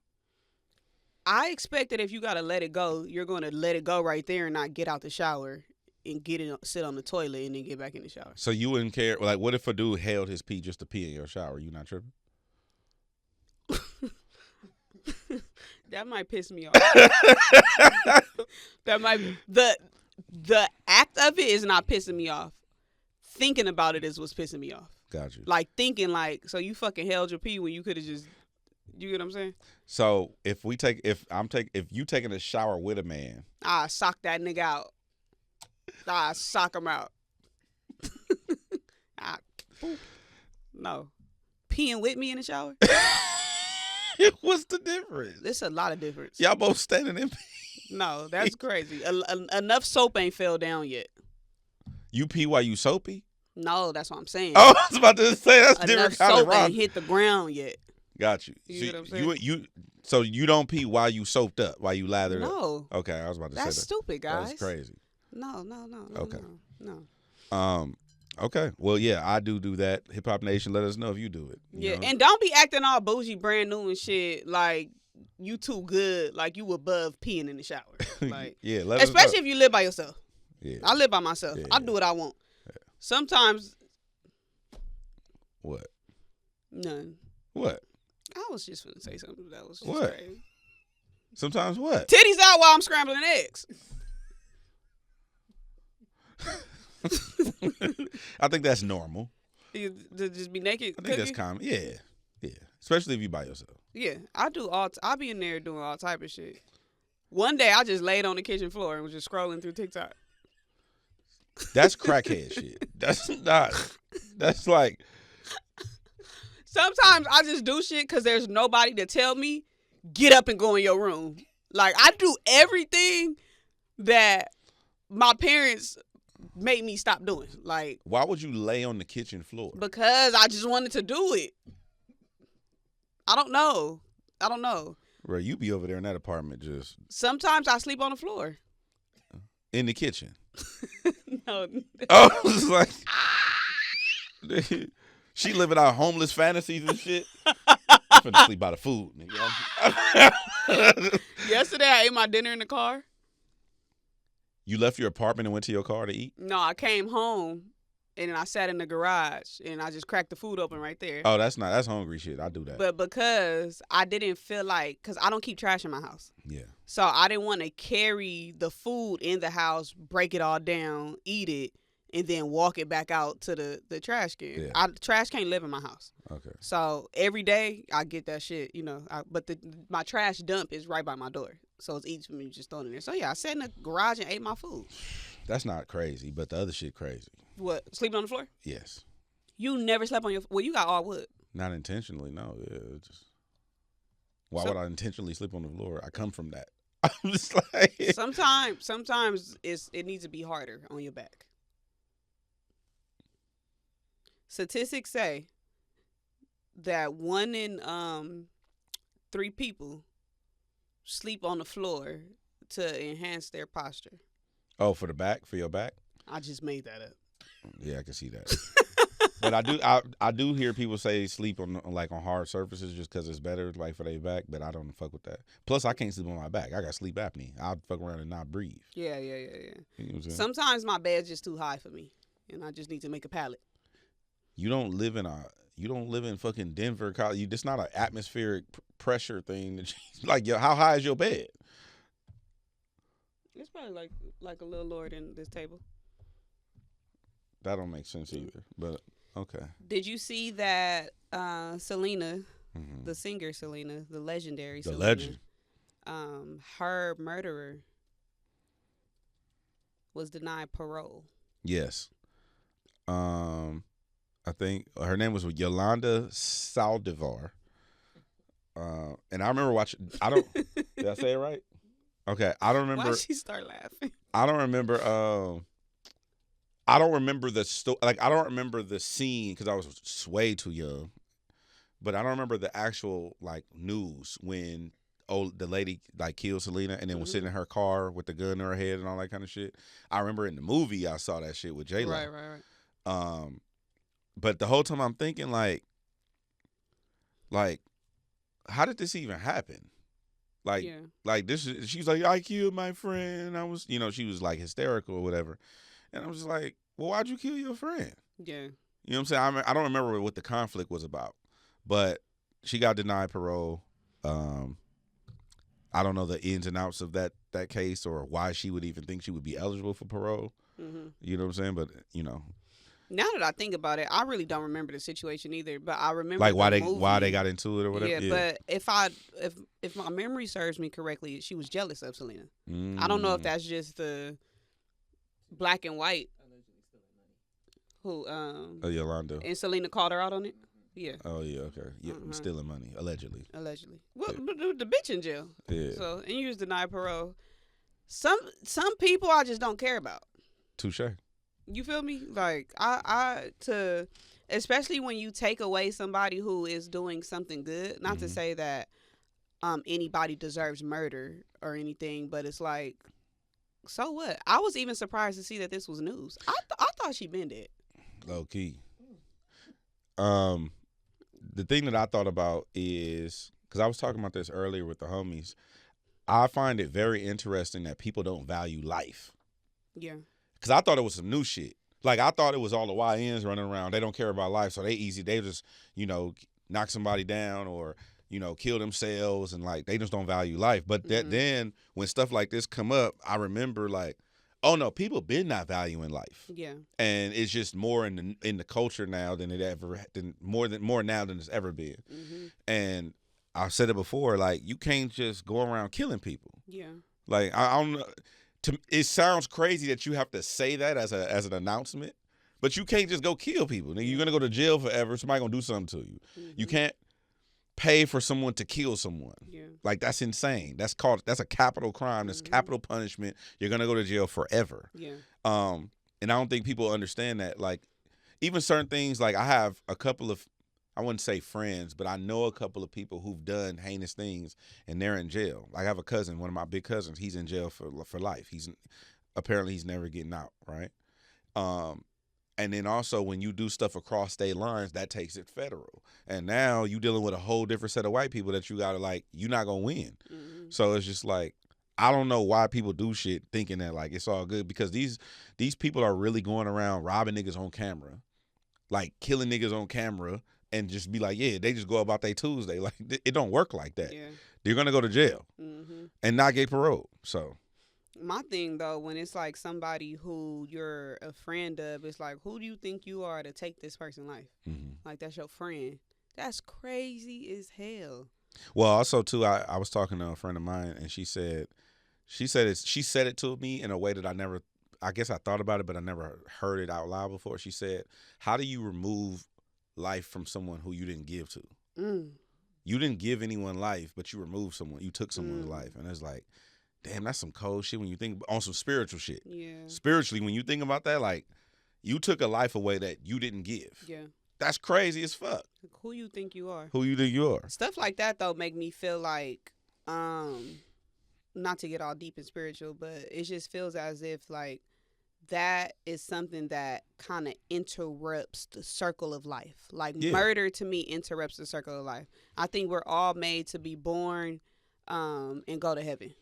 I expect that if you got to let it go, you're going to let it go right there and not get out the shower and sit on the toilet and then get back in the shower. So you wouldn't care? Like, what if a dude held his pee just to pee in your shower? You not tripping? That might piss me off. That might the act of it is not pissing me off. Thinking about it is what's pissing me off. Got you. Like thinking so you fucking held your pee when you could have just. You get what I'm saying? So if you taking a shower with a man, I sock that nigga out. I sock him out. No, peeing with me in the shower. What's the difference? There's a lot of difference. Y'all both standing in. No, that's crazy. Enough soap ain't fell down yet. You pee while you soapy? No, that's what I'm saying. Oh, I was about to say that's enough different kind of soap rock. ain't hit the ground yet. Got you. You know what I'm saying? So you don't pee while you soaped up, while you lathered up? No. Okay, I was about to say that. That's stupid, guys. That's crazy. No. Okay. No. Okay. Well, yeah, I do that. Hip Hop Nation, let us know if you do it. Yeah, know? and don't be acting all bougie, brand new and shit. Like you too good. Like you above peeing in the shower. Like yeah, let us know. Especially if you live by yourself. Yeah. I live by myself. Yeah. I do what I want. Yeah. Sometimes. What? None. What? I was just gonna say something that was just What? crazy. Sometimes what? Titties out while I'm scrambling eggs. I think that's normal. You just be naked. I think that's common. Yeah. Especially if you by yourself. Yeah, I do I be in there doing all type of shit. One day I just laid on the kitchen floor and was just scrolling through TikTok. That's crackhead shit. That's not. That's like. Sometimes I just do shit because there's nobody to tell me, get up and go in your room. Like, I do everything that my parents made me stop doing. Like, why would you lay on the kitchen floor? Because I just wanted to do it. I don't know. Bro, you be over there in that apartment just. Sometimes I sleep on the floor. In the kitchen? No. Oh, it's like. She living out homeless fantasies and shit. I'm finna sleep by the food. Nigga. Yesterday, I ate my dinner in the car. You left your apartment and went to your car to eat? No, I came home, and then I sat in the garage, and I just cracked the food open right there. Oh, that's hungry shit. I do that. But because I didn't feel like, because I don't keep trash in my house. Yeah. So I didn't want to carry the food in the house, break it all down, eat it, and then walk it back out to the trash can. Yeah. Trash can't live in my house. Okay. So every day I get that shit, but my trash dump is right by my door. So it's easy for me to just throw it in there. So yeah, I sat in the garage and ate my food. That's not crazy, but the other shit crazy. What? Sleeping on the floor? Yes. You never slept on well, you got all wood. Not intentionally, no. Yeah, why would I intentionally sleep on the floor? I come from that. I'm just like sometimes it needs to be harder on your back. Statistics say that 1 in 3 people sleep on the floor to enhance their posture. Oh, for the back, for your back. I just made that up. Yeah, I can see that. But I do hear people say sleep on hard surfaces just because it's better like for their back. But I don't fuck with that. Plus, I can't sleep on my back. I got sleep apnea. I'll fuck around and not breathe. Yeah. You know what I'm saying? Sometimes my bed's just too high for me, and I just need to make a pallet. You don't live in fucking Denver, Colorado. It's not an atmospheric pressure thing. Like, how high is your bed? It's probably like a little lower than this table. That don't make sense either. But okay. Did you see that Selena, the singer Selena, the legendary Selena, legend, her murderer was denied parole? Yes. I think her name was Yolanda Saldivar. And I remember watching. Did I say it right? Okay, I don't remember. Why'd she start laughing? I don't remember. I don't remember the I don't remember the scene because I was way too young. But I don't remember the actual news when the lady killed Selena and then was sitting in her car with the gun in her head and all that kind of shit. I remember in the movie I saw that shit with J-Lo. Right. But the whole time I'm thinking like, how did this even happen? She was like, I killed my friend. I was, she was hysterical or whatever. And I was just like, well, why'd you kill your friend? Yeah. You know what I'm saying? I don't remember what the conflict was about, but she got denied parole. I don't know the ins and outs of that case or why she would even think she would be eligible for parole. Mm-hmm. You know what I'm saying? But, now that I think about it, I really don't remember the situation either. But I remember why they got into it or whatever. Yeah, but if my memory serves me correctly, she was jealous of Selena. I don't know if that's just the black and white. Who Yolanda. And Selena called her out on it. Yeah. Oh yeah, okay. Yeah, stealing money allegedly. Well, the bitch in jail. Yeah. So and you was denied parole. Some people I just don't care about. Touche. You feel me? Especially when you take away somebody who is doing something good. Not to say that anybody deserves murder or anything, but it's like, so what? I was even surprised to see that this was news. I thought she'd been dead. Low key. The thing that I thought about is, because I was talking about this earlier with the homies, I find it very interesting that people don't value life. Yeah. Because I thought it was some new shit. I thought it was all the YNs running around. They don't care about life, so they easy. They just, knock somebody down or, kill themselves, and, they just don't value life. But then when stuff like this come up, I remember, oh, no, people been not valuing life. Yeah. And it's just more in the culture now than more now than it's ever been. Mm-hmm. And I've said it before, you can't just go around killing people. Yeah. I don't know. It sounds crazy that you have to say that as an announcement, but you can't just go kill people. You're going to go to jail forever. Somebody going to do something to you. Mm-hmm. You can't pay for someone to kill someone. Yeah. That's insane. That's a capital crime. That's capital punishment. You're going to go to jail forever. Yeah. And I don't think people understand that. Even certain things, I have a couple of, I wouldn't say friends, but I know a couple of people who've done heinous things and they're in jail. I have a cousin, one of my big cousins, he's in jail for life. Apparently he's never getting out, right? And then also when you do stuff across state lines, that takes it federal. And now you dealing with a whole different set of white people that you gotta you're not gonna win. Mm-hmm. So it's just I don't know why people do shit thinking that it's all good, because these people are really going around robbing niggas on camera, killing niggas on camera, and just be they just go about their Tuesday. It don't work like that. Yeah. You're gonna go to jail and not get parole. So my thing though, when it's somebody who you're a friend of, it's who do you think you are to take this person's life? Mm-hmm. That's your friend. That's crazy as hell. Well, also too, I was talking to a friend of mine, and she said it to me in a way that I guess I thought about it, but I never heard it out loud before. She said, how do you remove life from someone who you didn't give to? You didn't give anyone life, but you removed someone. You took someone's life. And it's damn, that's some cold shit when you think on some spiritual shit. Yeah. Spiritually, when you think about that, you took a life away that you didn't give. Yeah. That's crazy as fuck. Who you think you are? Who you think you are? Stuff like that though make me feel not to get all deep and spiritual, but it just feels as if like that is something that kind of interrupts the circle of life. Like murder to me interrupts the circle of life. I think we're all made to be born and go to heaven.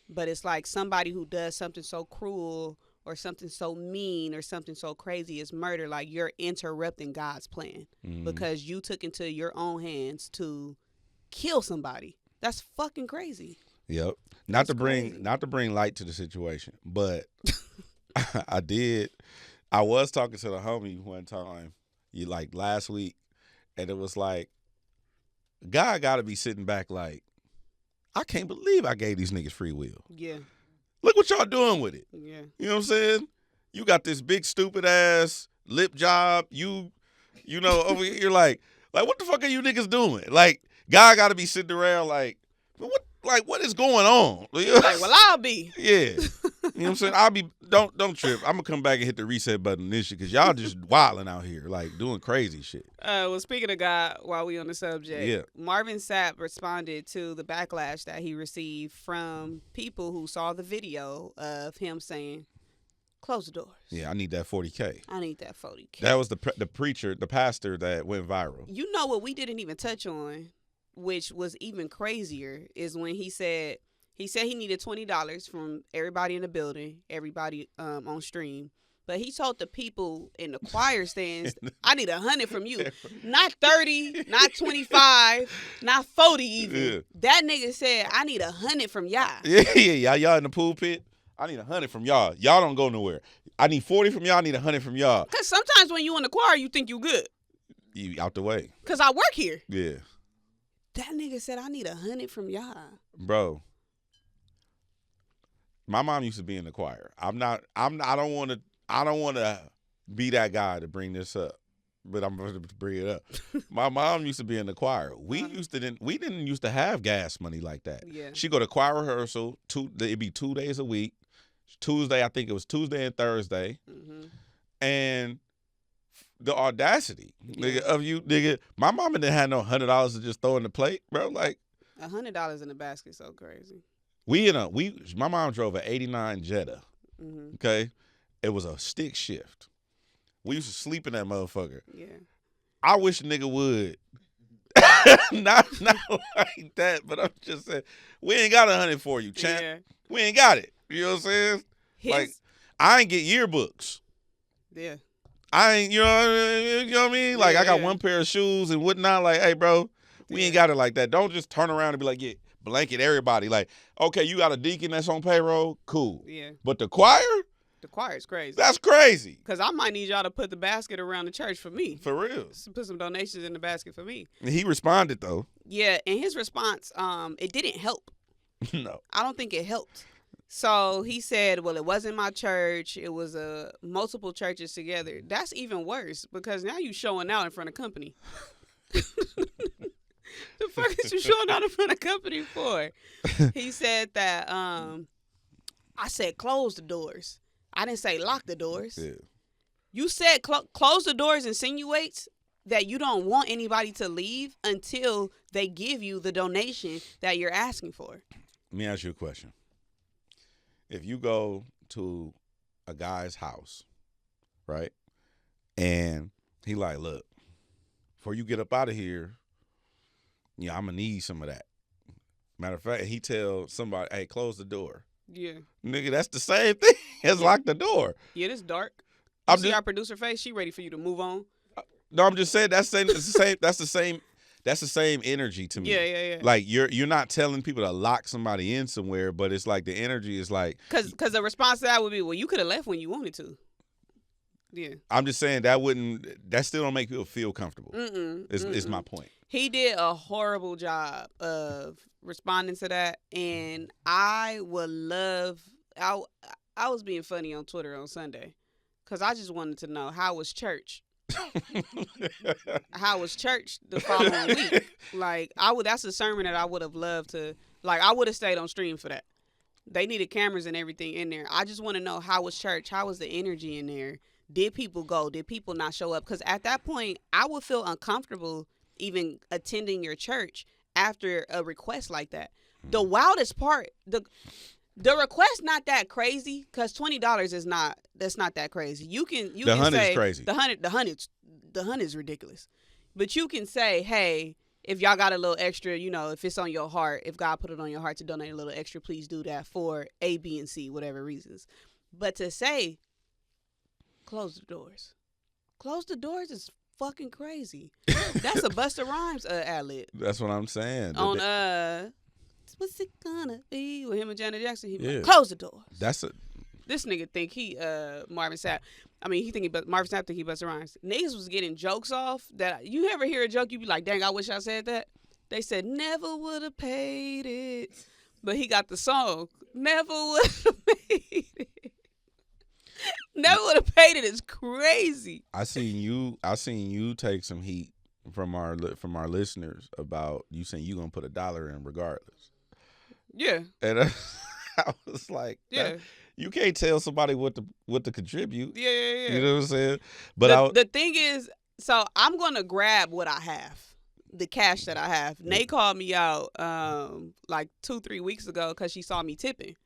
But it's like somebody who does something so cruel or something so mean or something so crazy as murder, like you're interrupting God's plan because you took into your own hands to kill somebody. That's fucking crazy. Yep. Not to bring light to the situation, but I was talking to the homie one time, like last week, and it was like, God got to be sitting back like, I can't believe I gave these niggas free will. Yeah. Look what y'all doing with it. Yeah. You know what I'm saying? You got this big stupid ass lip job. You know, over here, you're like what the fuck are you niggas doing? Like, God got to be sitting around like, what is going on? Like, well, I'll be. Yeah. You know what I'm saying? I'll be, don't trip. I'm going to come back and hit the reset button on this shit because y'all just wilding out here, like doing crazy shit. Well, speaking of God, while we on the subject, Marvin Sapp responded to the backlash that he received from people who saw the video of him saying, close the doors. Yeah, I need that 40K. I need that 40K. That was the preacher, the pastor that went viral. You know what we didn't even touch on, which was even crazier, is when he said he needed $20 from everybody in the building, everybody on stream. But he told the people in the choir stands, I need 100 from you. Not 30, not 25, not 40 even. Yeah. That nigga said, I need 100 from y'all. Yeah. Y'all in the pulpit? I need 100 from y'all. Y'all don't go nowhere. I need 40 from y'all. I need 100 from y'all. Because sometimes when you in the choir, you think you good. You out the way. Because I work here. Yeah. That nigga said, I need 100 from y'all. Bro. My mom used to be in the choir. I don't want to be that guy to bring this up, but I'm going to bring it up. My mom used to be in the choir. We didn't used to have gas money like that. Yeah. She go to choir rehearsal. It'd be 2 days a week. Tuesday, I think it was Tuesday and Thursday, and the audacity, nigga, of you, nigga. My mama didn't have no $100 to just throw in the plate, bro. Like $100 in the basket, so crazy. My mom drove an '89 Jetta. Okay, it was a stick shift. We used to sleep in that motherfucker. Yeah. I wish a nigga would. not like that, but I'm just saying, we ain't got 100 for you, champ. Yeah. We ain't got it. You know what I'm saying? Like, I ain't get yearbooks. Yeah. I ain't, you know what I mean? Like, I got one pair of shoes and whatnot. Like, hey, bro, we ain't got it like that. Don't just turn around and be like, yeah, blanket everybody. Like, okay, you got a deacon that's on payroll? Cool. Yeah. But the choir? The choir's crazy. That's crazy. Because I might need y'all to put the basket around the church for me. For real. Put some donations in the basket for me. And he responded, though. Yeah, and his response, it didn't help. No. I don't think it helped. So he said, well, it wasn't my church. It was multiple churches together. That's even worse because now you showing out in front of company. The fuck is you showing out in front of company for? He said that I said close the doors. I didn't say lock the doors. Yeah. You said close the doors insinuates that you don't want anybody to leave until they give you the donation that you're asking for. Let me ask you a question. If you go to a guy's house, right, and he like, look, before you get up out of here, I'm going to need some of that. Matter of fact, he tells somebody, hey, close the door. Yeah. Nigga, that's the same thing as lock the door. Yeah, it's dark. See our producer face? She ready for you to move on. No, I'm just saying that's the same energy to me. Yeah. Like you're not telling people to lock somebody in somewhere, but it's like the energy is like because the response to that would be, well, you could have left when you wanted to. Yeah. I'm just saying that still don't make people feel comfortable. Is my point. He did a horrible job of responding to that, and I would love. I was being funny on Twitter on Sunday because I just wanted to know how was church. How was church the following week? Like that's a sermon that I would have loved to. Like I would have stayed on stream for that. They needed cameras and everything in there. I just want to know how was church? How was the energy in there? Did people go? Did people not show up? Because at that point, I would feel uncomfortable even attending your church after a request like that. The wildest part, the request not that crazy, because $20 is not that crazy. You can the can say is crazy. The hunt is ridiculous. But you can say, hey, if y'all got a little extra, if it's on your heart, if God put it on your heart to donate a little extra, please do that for A, B, and C, whatever reasons. But to say, close the doors. Close the doors is fucking crazy. That's a Busta Rhymes ad-lib. That's what I'm saying. On what's it gonna be with him and Janet Jackson? He like, close the doors. This nigga think he Marvin Sapp. I mean, Marvin Sapp think he Busta Rhymes. Niggas was getting jokes off that you ever hear a joke, you be like, dang, I wish I said that. They said never would have paid it, but he got the song. Never would have paid it. Never would have paid it. It's crazy. I seen you take some heat from our listeners about you saying you gonna put $1 in regardless. Yeah. And I was like, yeah. You can't tell somebody what to contribute. Yeah. You know what I'm saying? But the thing is, so I'm gonna grab what I have, the cash that I have. Nate called me out like 2-3 weeks ago because she saw me tipping.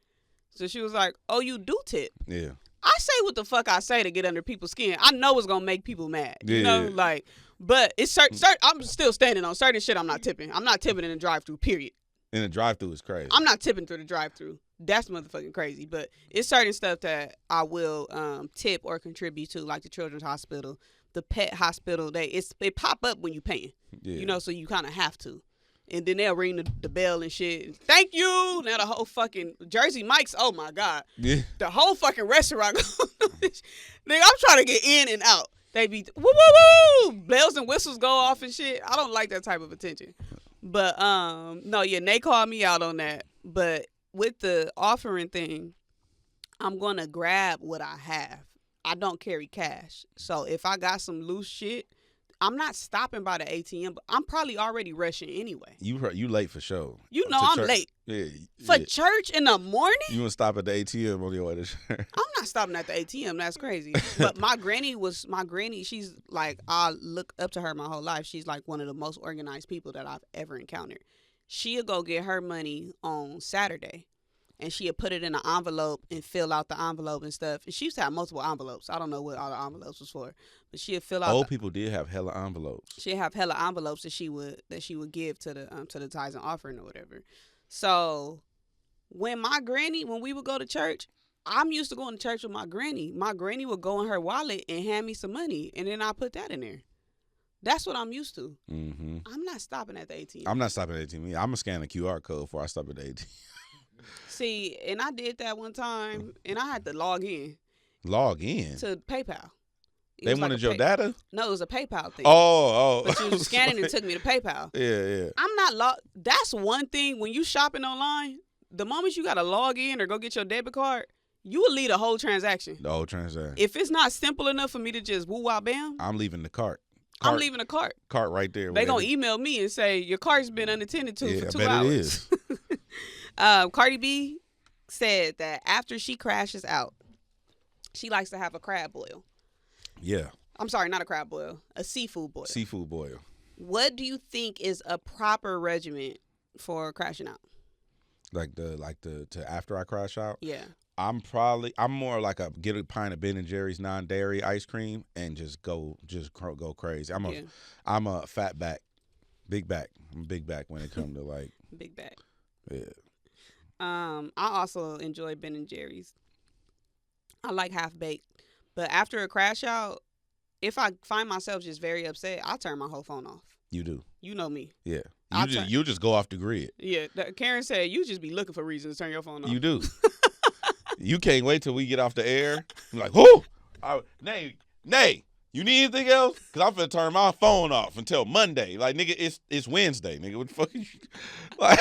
So she was like, "Oh, you do tip?" Yeah. I say what the fuck I say to get under people's skin. I know it's gonna make people mad. Yeah. You know, like, but it's certain. I'm still standing on certain shit. I'm not tipping. I'm not tipping in the drive-through. Period. In the drive-through is crazy. I'm not tipping through the drive-through. That's motherfucking crazy. But it's certain stuff that I will tip or contribute to, like the children's hospital, the pet hospital. They pop up when you paying. Yeah. You know, so you kind of have to. And then they'll ring the bell and shit. Thank you. Now the whole fucking Jersey Mike's. Oh my God. Yeah. The whole fucking restaurant. Nigga, I'm trying to get in and out. They be woo woo woo. Bells and whistles go off and shit. I don't like that type of attention. But no, yeah, Nate called me out on that. But with the offering thing, I'm gonna grab what I have. I don't carry cash, so if I got some loose shit, I'm not stopping by the ATM, but I'm probably already rushing anyway. You late for show. You know I'm church. late. Yeah. For church in the morning? You want to stop at the ATM on your way to church? I'm not stopping at the ATM. That's crazy. But my granny, she's like, I look up to her my whole life. She's like one of the most organized people that I've ever encountered. She'll go get her money on Saturday. And she'll put it in an envelope and fill out the envelope and stuff. And she used to have multiple envelopes. I don't know what all the envelopes was for, but she'll fill out. Old people did have hella envelopes. She'll have hella envelopes that she would give to the tithes and offering or whatever. So when we would go to church, I'm used to going to church with my granny. My granny would go in her wallet and hand me some money, and then I put that in there. That's what I'm used to. Mm-hmm. I'm not stopping at the ATM. I'm not stopping at the ATM. I'm gonna scan the QR code before I stop at the ATM. See, and I did that one time, and I had to log in. Log in? To PayPal. They wanted your data? No, it was a PayPal thing. Oh. But you was scanning and took me to PayPal. Yeah. I'm not That's one thing, when you shopping online, the moment you got to log in or go get your debit card, you will leave the whole transaction. The whole transaction. If it's not simple enough for me to just woo-wah bam. I'm leaving the cart. I'm leaving a cart. Cart right there. They going to email me and say, your cart's been unattended to for 2 hours. It is. Cardi B said that after she crashes out, she likes to have a crab boil. Yeah. I'm sorry, not a crab boil, a seafood boil. Seafood boil. What do you think is a proper regimen for crashing out? Like to after I crash out? Yeah. I'm more like get a pint of Ben & Jerry's non-dairy ice cream and just go crazy. I'm a fat back, big back. I'm a big back when it comes to like big back. Yeah. I also enjoy Ben & Jerry's. I like half baked, but after a crash out, if I find myself just very upset, I'll turn my whole phone off. You do. You know me. Yeah. You just go off the grid. Yeah. Karen said you just be looking for reasons to turn your phone off. You do. You can't wait till we get off the air. I'm like, whoo! Nay, you need anything else? Because I'm finna turn my phone off until Monday. Like, nigga, it's Wednesday, nigga. What the fuck is you? Like,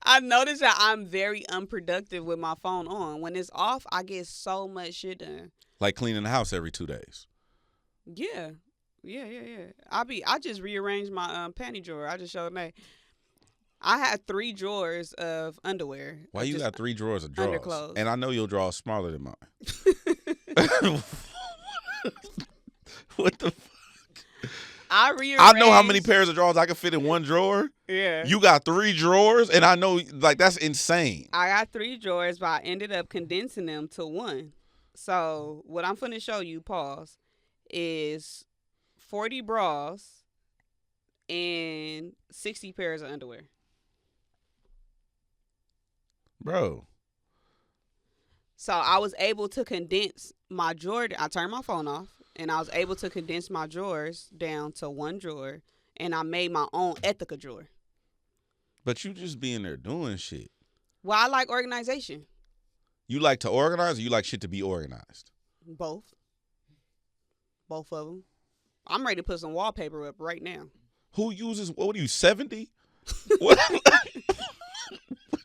I noticed that I'm very unproductive with my phone on. When it's off, I get so much shit done. Like cleaning the house every 2 days. Yeah. I just rearranged my panty drawer. I just showed Nate. I had 3 drawers of underwear. Why you got 3 drawers of drawers? Underclothes. And I know your drawers smaller than mine. What the fuck? I rearranged. I know how many pairs of drawers I can fit in one drawer. Yeah. You got 3 drawers, and I know, like, that's insane. I got 3 drawers, but I ended up condensing them to 1. So what I'm finna show you, pause, is 40 bras and 60 pairs of underwear. Bro. So I was able to condense my drawer. I turned my phone off, and I was able to condense my drawers down to 1 drawer, and I made my own Ethica drawer. But you just be in there doing shit. Well, I like organization. You like to organize, or you like shit to be organized? Both of them. I'm ready to put some wallpaper up right now. Who uses, what are you, 70? What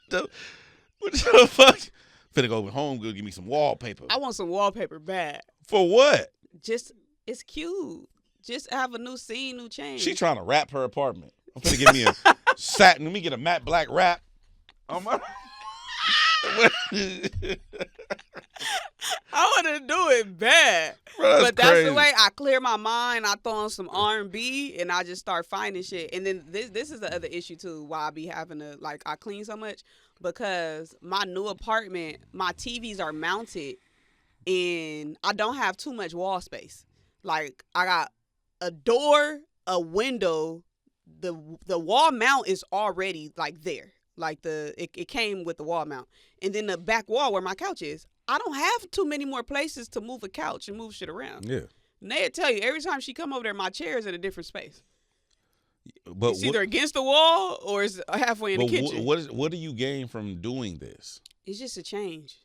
the fuck? Finna go home, go give me some wallpaper. I want some wallpaper bad. For what? Just, it's cute. Just have a new scene, new change. She trying to wrap her apartment. I'm finna give me a satin. Let me get a matte black wrap. Oh my. I want to do it bad. Bro, that's crazy. The way I clear my mind. I throw on some R&B and I just start finding shit. And then this is the other issue too, why I be having to, like, I clean so much, because my new apartment, my TVs are mounted and I don't have too much wall space. Like, I got a door, a window, the wall mount is already like there. Like it came with the wall mount. And then the back wall where my couch is, I don't have too many more places to move a couch and move shit around. Yeah. And they'll tell you, every time she come over there, my chair is in a different space. But it's either against the wall or it's halfway in the kitchen. What do you gain from doing this? It's just a change.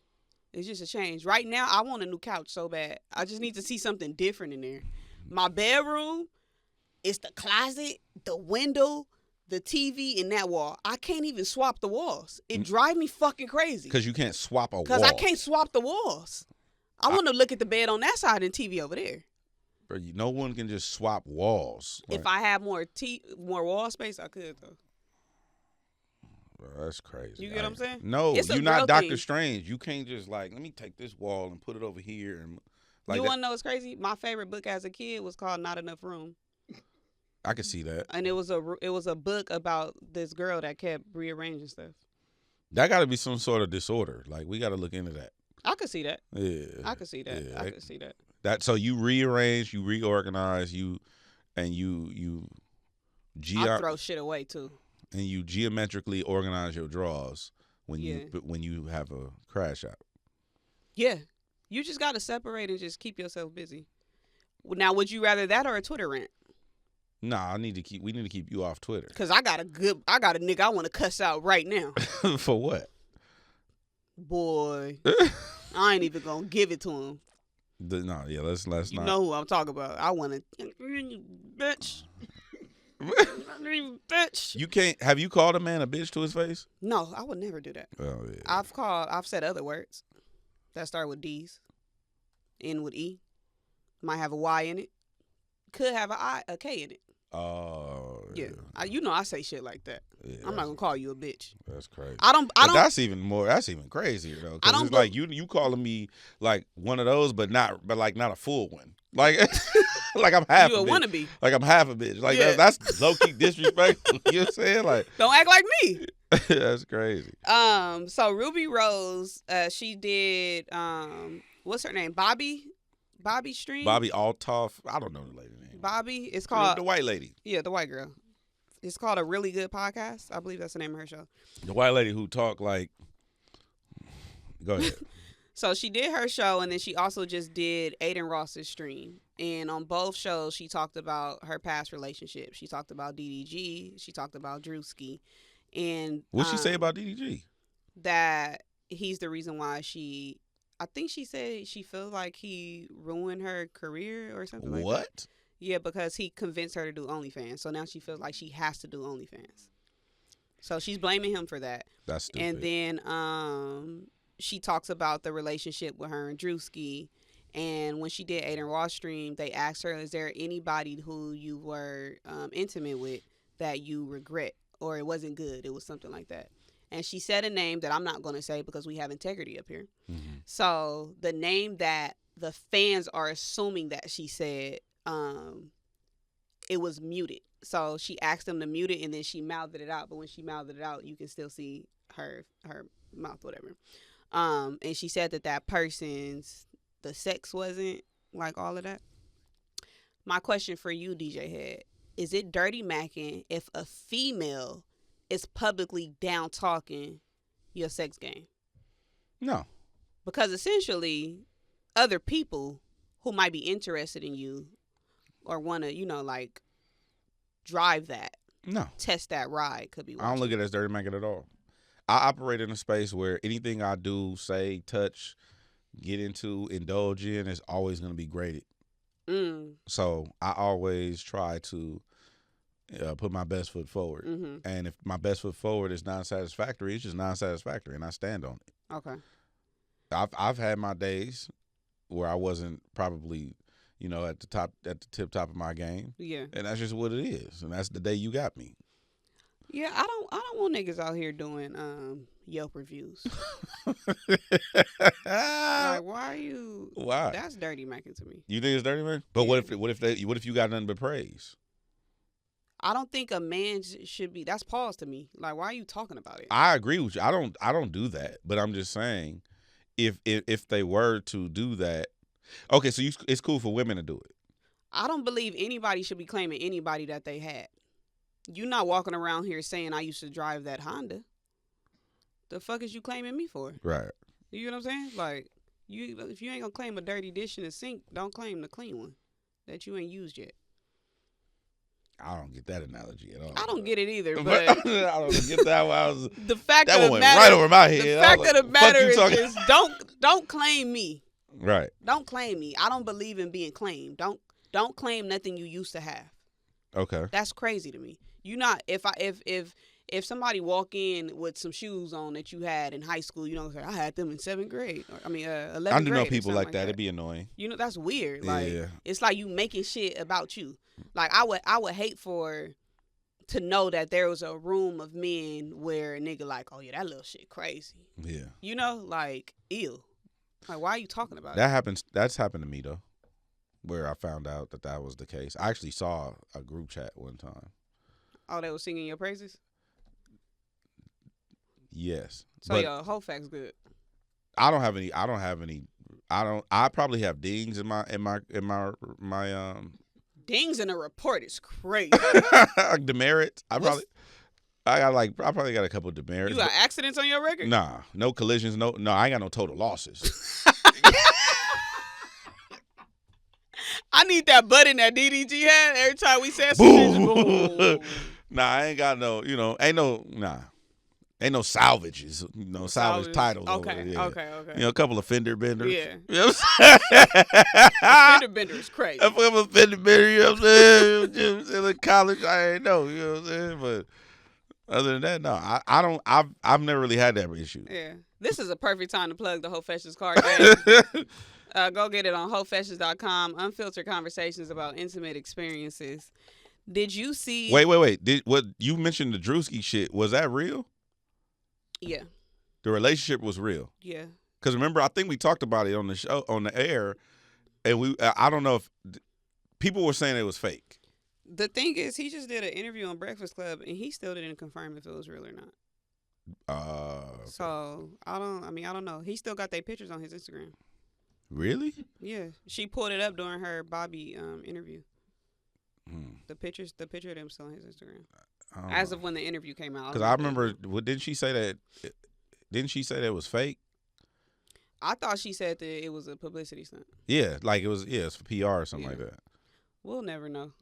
It's just a change. Right now, I want a new couch so bad. I just need to see something different in there. My bedroom, it's the closet, the window, the TV, and that wall. I can't even swap the walls. It drives me fucking crazy. Because you can't swap a wall. Because I can't swap the walls. I want to look at the bed on that side and TV over there. Bro, no one can just swap walls. If I have more wall space, I could, though. Bro, that's crazy. You get what I'm saying? No, It's you're a not girl Dr. thing. Strange. You can't just, like, let me take this wall and put it over here. And like you want to know what's crazy? My favorite book as a kid was called Not Enough Room. I could see that. And it was a book about this girl that kept rearranging stuff. That got to be some sort of disorder. Like, we got to look into that. I could see that. Yeah. I could see that. Yeah. I could see that. So you rearrange, you reorganize, I throw shit away too. And you geometrically organize your drawers when you have a crash out. Yeah. You just got to separate and just keep yourself busy. Now, would you rather that or a Twitter rant? Nah, we need to keep you off Twitter. Cause I got a nigga I want to cuss out right now. For what? Boy, I ain't even gonna give it to him. Let's not. You know who I'm talking about. I want to, bitch. Bitch. You can't. Have you called a man a bitch to his face? No, I would never do that. Oh yeah. I've said other words that start with D's, end with E, might have a Y in it, could have a K in it. Oh yeah. I say shit like that. Yeah, I'm not gonna call you a bitch. That's crazy. I don't. That's even crazier though. Because it's like you calling me like one of those, but not a full one. Like like I'm half. You a wannabe. Like I'm half a bitch. Like yeah. that's low key disrespectful. You know what I'm saying? Like don't act like me. That's crazy. So Ruby Rose, she did what's her name? Bobby Stream. Bobby Altoff. I don't know the lady name. Bobby. It's called the white lady. Yeah, the white girl. It's called A Really Good Podcast. I believe that's the name of her show. The white lady who talk like. Go ahead. So she did her show, and then she also just did Aiden Ross's stream. And on both shows, she talked about her past relationships. She talked about DDG. She talked about Drewski. And what'd she say about DDG? That he's the reason why I think she said she feels like he ruined her career or something like that. What? Yeah, because he convinced her to do OnlyFans. So now she feels like she has to do OnlyFans. So she's blaming him for that. That's stupid. And then she talks about the relationship with her and Drewski. And when she did Aiden Ross stream, they asked her, is there anybody who you were intimate with that you regret? Or it wasn't good. It was something like that. And she said a name that I'm not going to say because we have integrity up here. Mm-hmm. So the name that the fans are assuming that she said it was muted. So she asked them to mute it, and then she mouthed it out. But when she mouthed it out, you can still see her mouth, whatever. And she said that the sex wasn't like all of that. My question for you, DJ Hed, is it dirty macking if a female is publicly down talking your sex game? No. Because essentially, other people who might be interested in you or want to, like, drive that. No. Test that ride could be watching. I don't look at it as dirty macking at all. I operate in a space where anything I do, say, touch, get into, indulge in is always going to be graded. So I always try to put my best foot forward. Mm-hmm. And if my best foot forward is non-satisfactory, it's just non-satisfactory, and I stand on it. Okay. I've had my days where I wasn't probably, at the tip top of my game. Yeah. And that's just what it is. And that's the day you got me. Yeah, I don't want niggas out here doing Yelp reviews. Like, why? That's dirty macking to me. You think it's dirty macking? But yeah. What if you got nothing but praise? I don't think a man should be. That's pause to me. Like, why are you talking about it? I agree with you. I don't do that. But I'm just saying, if they were to do that, okay. So it's cool for women to do it. I don't believe anybody should be claiming anybody that they had. You're not walking around here saying I used to drive that Honda. The fuck is you claiming me for? Right. You know what I'm saying? Like, if you ain't gonna claim a dirty dish in the sink, don't claim the clean one that you ain't used yet. I don't get that analogy at all. I don't get it either, but I don't get that one. The fact that of one the matter, went right over my head. The fact of the matter is just don't claim me. Right. Don't claim me. I don't believe in being claimed. Don't claim nothing you used to have. Okay. That's crazy to me. You not if somebody walk in with some shoes on that you had in high school, say I had them in 7th grade. 11th grade. I do know people like that. It'd be annoying. That's weird. Like it's like you making shit about you. Like I would hate to know that there was a room of men where a nigga like, oh yeah, that little shit crazy. Yeah. Like ew. Like why are you talking about it? That's happened to me though, where I found out that was the case. I actually saw a group chat one time. Oh, they were singing your praises? Yes. So your whole fact's good. I don't have any. I probably have dings in my dings in a report is crazy. Demerits. I probably got a couple of demerits. You got accidents on your record? Nah, no collisions. No, I ain't got no total losses. I need that button that DDG had every time we said something. Nah, I ain't got no, ain't no salvages, salvage titles. Okay, over there. Okay. A couple of fender benders. Yeah. You know what I'm saying? Fender bender is crazy. A couple of fender bender, you know what I'm saying? In college, I ain't know, you know what I'm saying? But other than that, no, I don't, I've never really had that issue. Yeah. This is a perfect time to plug the Hofessions card game. Go get it on hofessions.com. Unfiltered conversations about intimate experiences. Did you see? Wait. What you mentioned the Drewski shit? Was that real? Yeah. The relationship was real. Yeah. Because remember, I think we talked about it on the show, on the air, and I don't know if people were saying it was fake. The thing is, he just did an interview on Breakfast Club, and he still didn't confirm if it was real or not. Okay. So I don't know. He still got their pictures on his Instagram. Really? Yeah. She pulled it up during her Bobby interview. The picture of them still on his Instagram. As of when the interview came out. Because I remember, didn't she say that it was fake? I thought she said that it was a publicity stunt. Yeah, like it's for PR or something like that. We'll never know.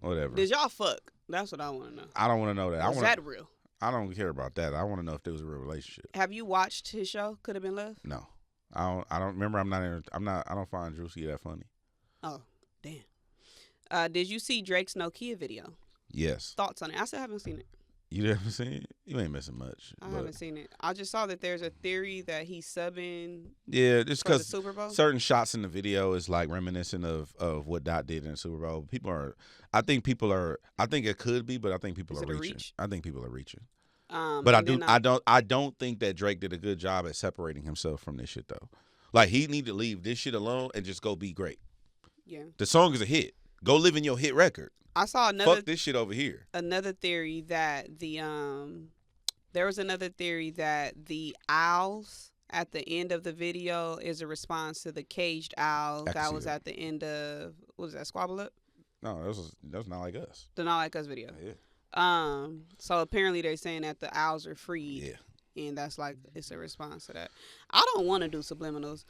Whatever. Did y'all fuck? That's what I want to know. I don't want to know that. Was that real? I don't care about that. I want to know if there was a real relationship. Have you watched his show, Could Have Been Love? No. I don't remember. I don't find Drewski that funny. Oh, damn. Did you see Drake's Nokia video? Yes. Thoughts on it? I still haven't seen it. You haven't seen it? You ain't missing much. I haven't seen it. I just saw that there's a theory that he's subbing. Yeah, just because Super Bowl. Certain shots in the video is like reminiscent of what Dot did in the Super Bowl. I think it could be, but I think people are reaching. I think people are reaching. But I don't think that Drake did a good job at separating himself from this shit though. Like he need to leave this shit alone and just go be great. Yeah. The song is a hit. Go live in your hit record. I saw another. Fuck this shit over here. Another theory that there was another theory that the owls at the end of the video is a response to the caged owl that was at the end of, what was that, Squabble Up? No, that was Not Like Us. The Not Like Us video. Yeah. So apparently they're saying that the owls are freed. Yeah. And that's like, it's a response to that. I don't want to do subliminals.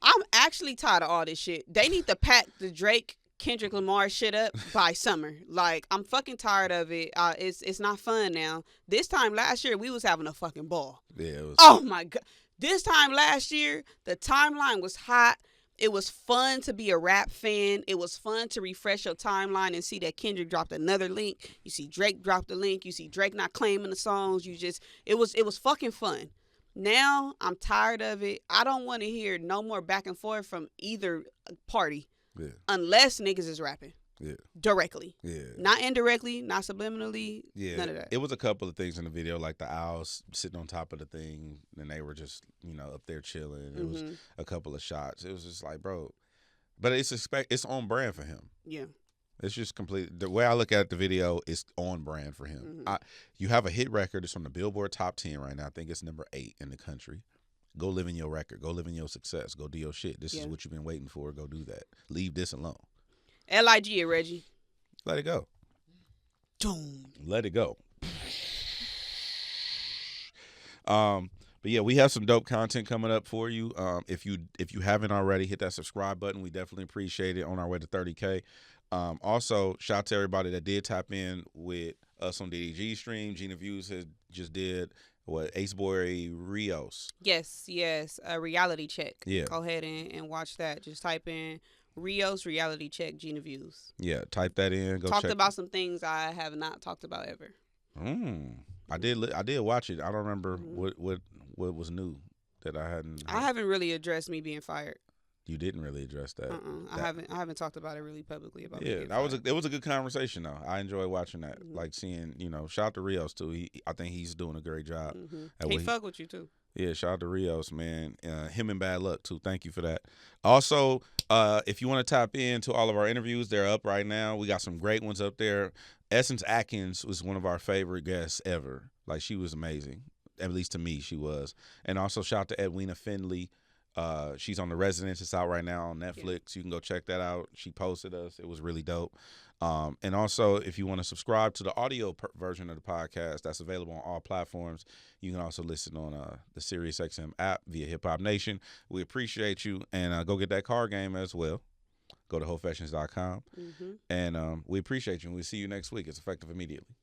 I'm actually tired of all this shit. They need to pack the Drake Kendrick Lamar shit up by summer. Like, I'm fucking tired of it. It's not fun now. This time last year, we was having a fucking ball. Yeah, it was. Oh my God. This time last year, the timeline was hot. It was fun to be a rap fan. It was fun to refresh your timeline and see that Kendrick dropped another link. You see Drake dropped a link. You see Drake not claiming the songs. It was fucking fun. Now, I'm tired of it. I don't want to hear no more back and forth from either party. Yeah. Unless niggas is rapping. Yeah. Directly. Yeah. Not indirectly, not subliminally. Yeah. None of that. It was a couple of things in the video, like the owls sitting on top of the thing, and they were just, up there chilling. It was a couple of shots. It was just like, bro. But it's on brand for him. Yeah. It's just complete. The way I look at the video, it's on brand for him. You have a hit record. It's on the Billboard Top 10 right now. I think it's number 8 in the country. Go live in your record. Go live in your success. Go do your shit. This is what you've been waiting for. Go do that. Leave this alone. L.I.G. Reggie. Let it go. Doom. Let it go. But yeah, we have some dope content coming up for you. If you haven't already, hit that subscribe button. We definitely appreciate it. On our way to 30K. Also, shout out to everybody that did tap in with us on DDG stream. Gina Views just did Ace Boy Rios. Yes, a reality check. Yeah. Go ahead and watch that. Just type in Rios reality check Gina Views. Yeah, type that in. Talked about some things I have not talked about ever. I did watch it. I don't remember what was new that I hadn't. I haven't really addressed me being fired. You didn't really address that. I haven't talked about it really publicly about. Yeah, it was a good conversation though. I enjoyed watching that. Like seeing, shout out to Rios too. I think he's doing a great job. He fuck with you too. Yeah, shout out to Rios, man. Him and Bad Luck too. Thank you for that. Also, if you want to tap into all of our interviews, they're up right now. We got some great ones up there. Essence Atkins was one of our favorite guests ever. Like, she was amazing. At least to me, she was. And also shout out to Edwina Finley. She's on The Residence. It's out right now on Netflix. You can go check that out. She posted us. It was really dope. And also, if you want to subscribe to the audio version of the podcast, that's available on all platforms. You can also listen on the SiriusXM app via Hip Hop Nation. We appreciate you. And go get that card game as well. Go to wholefashions.com. And we appreciate you. And we'll see you next week. It's effective immediately.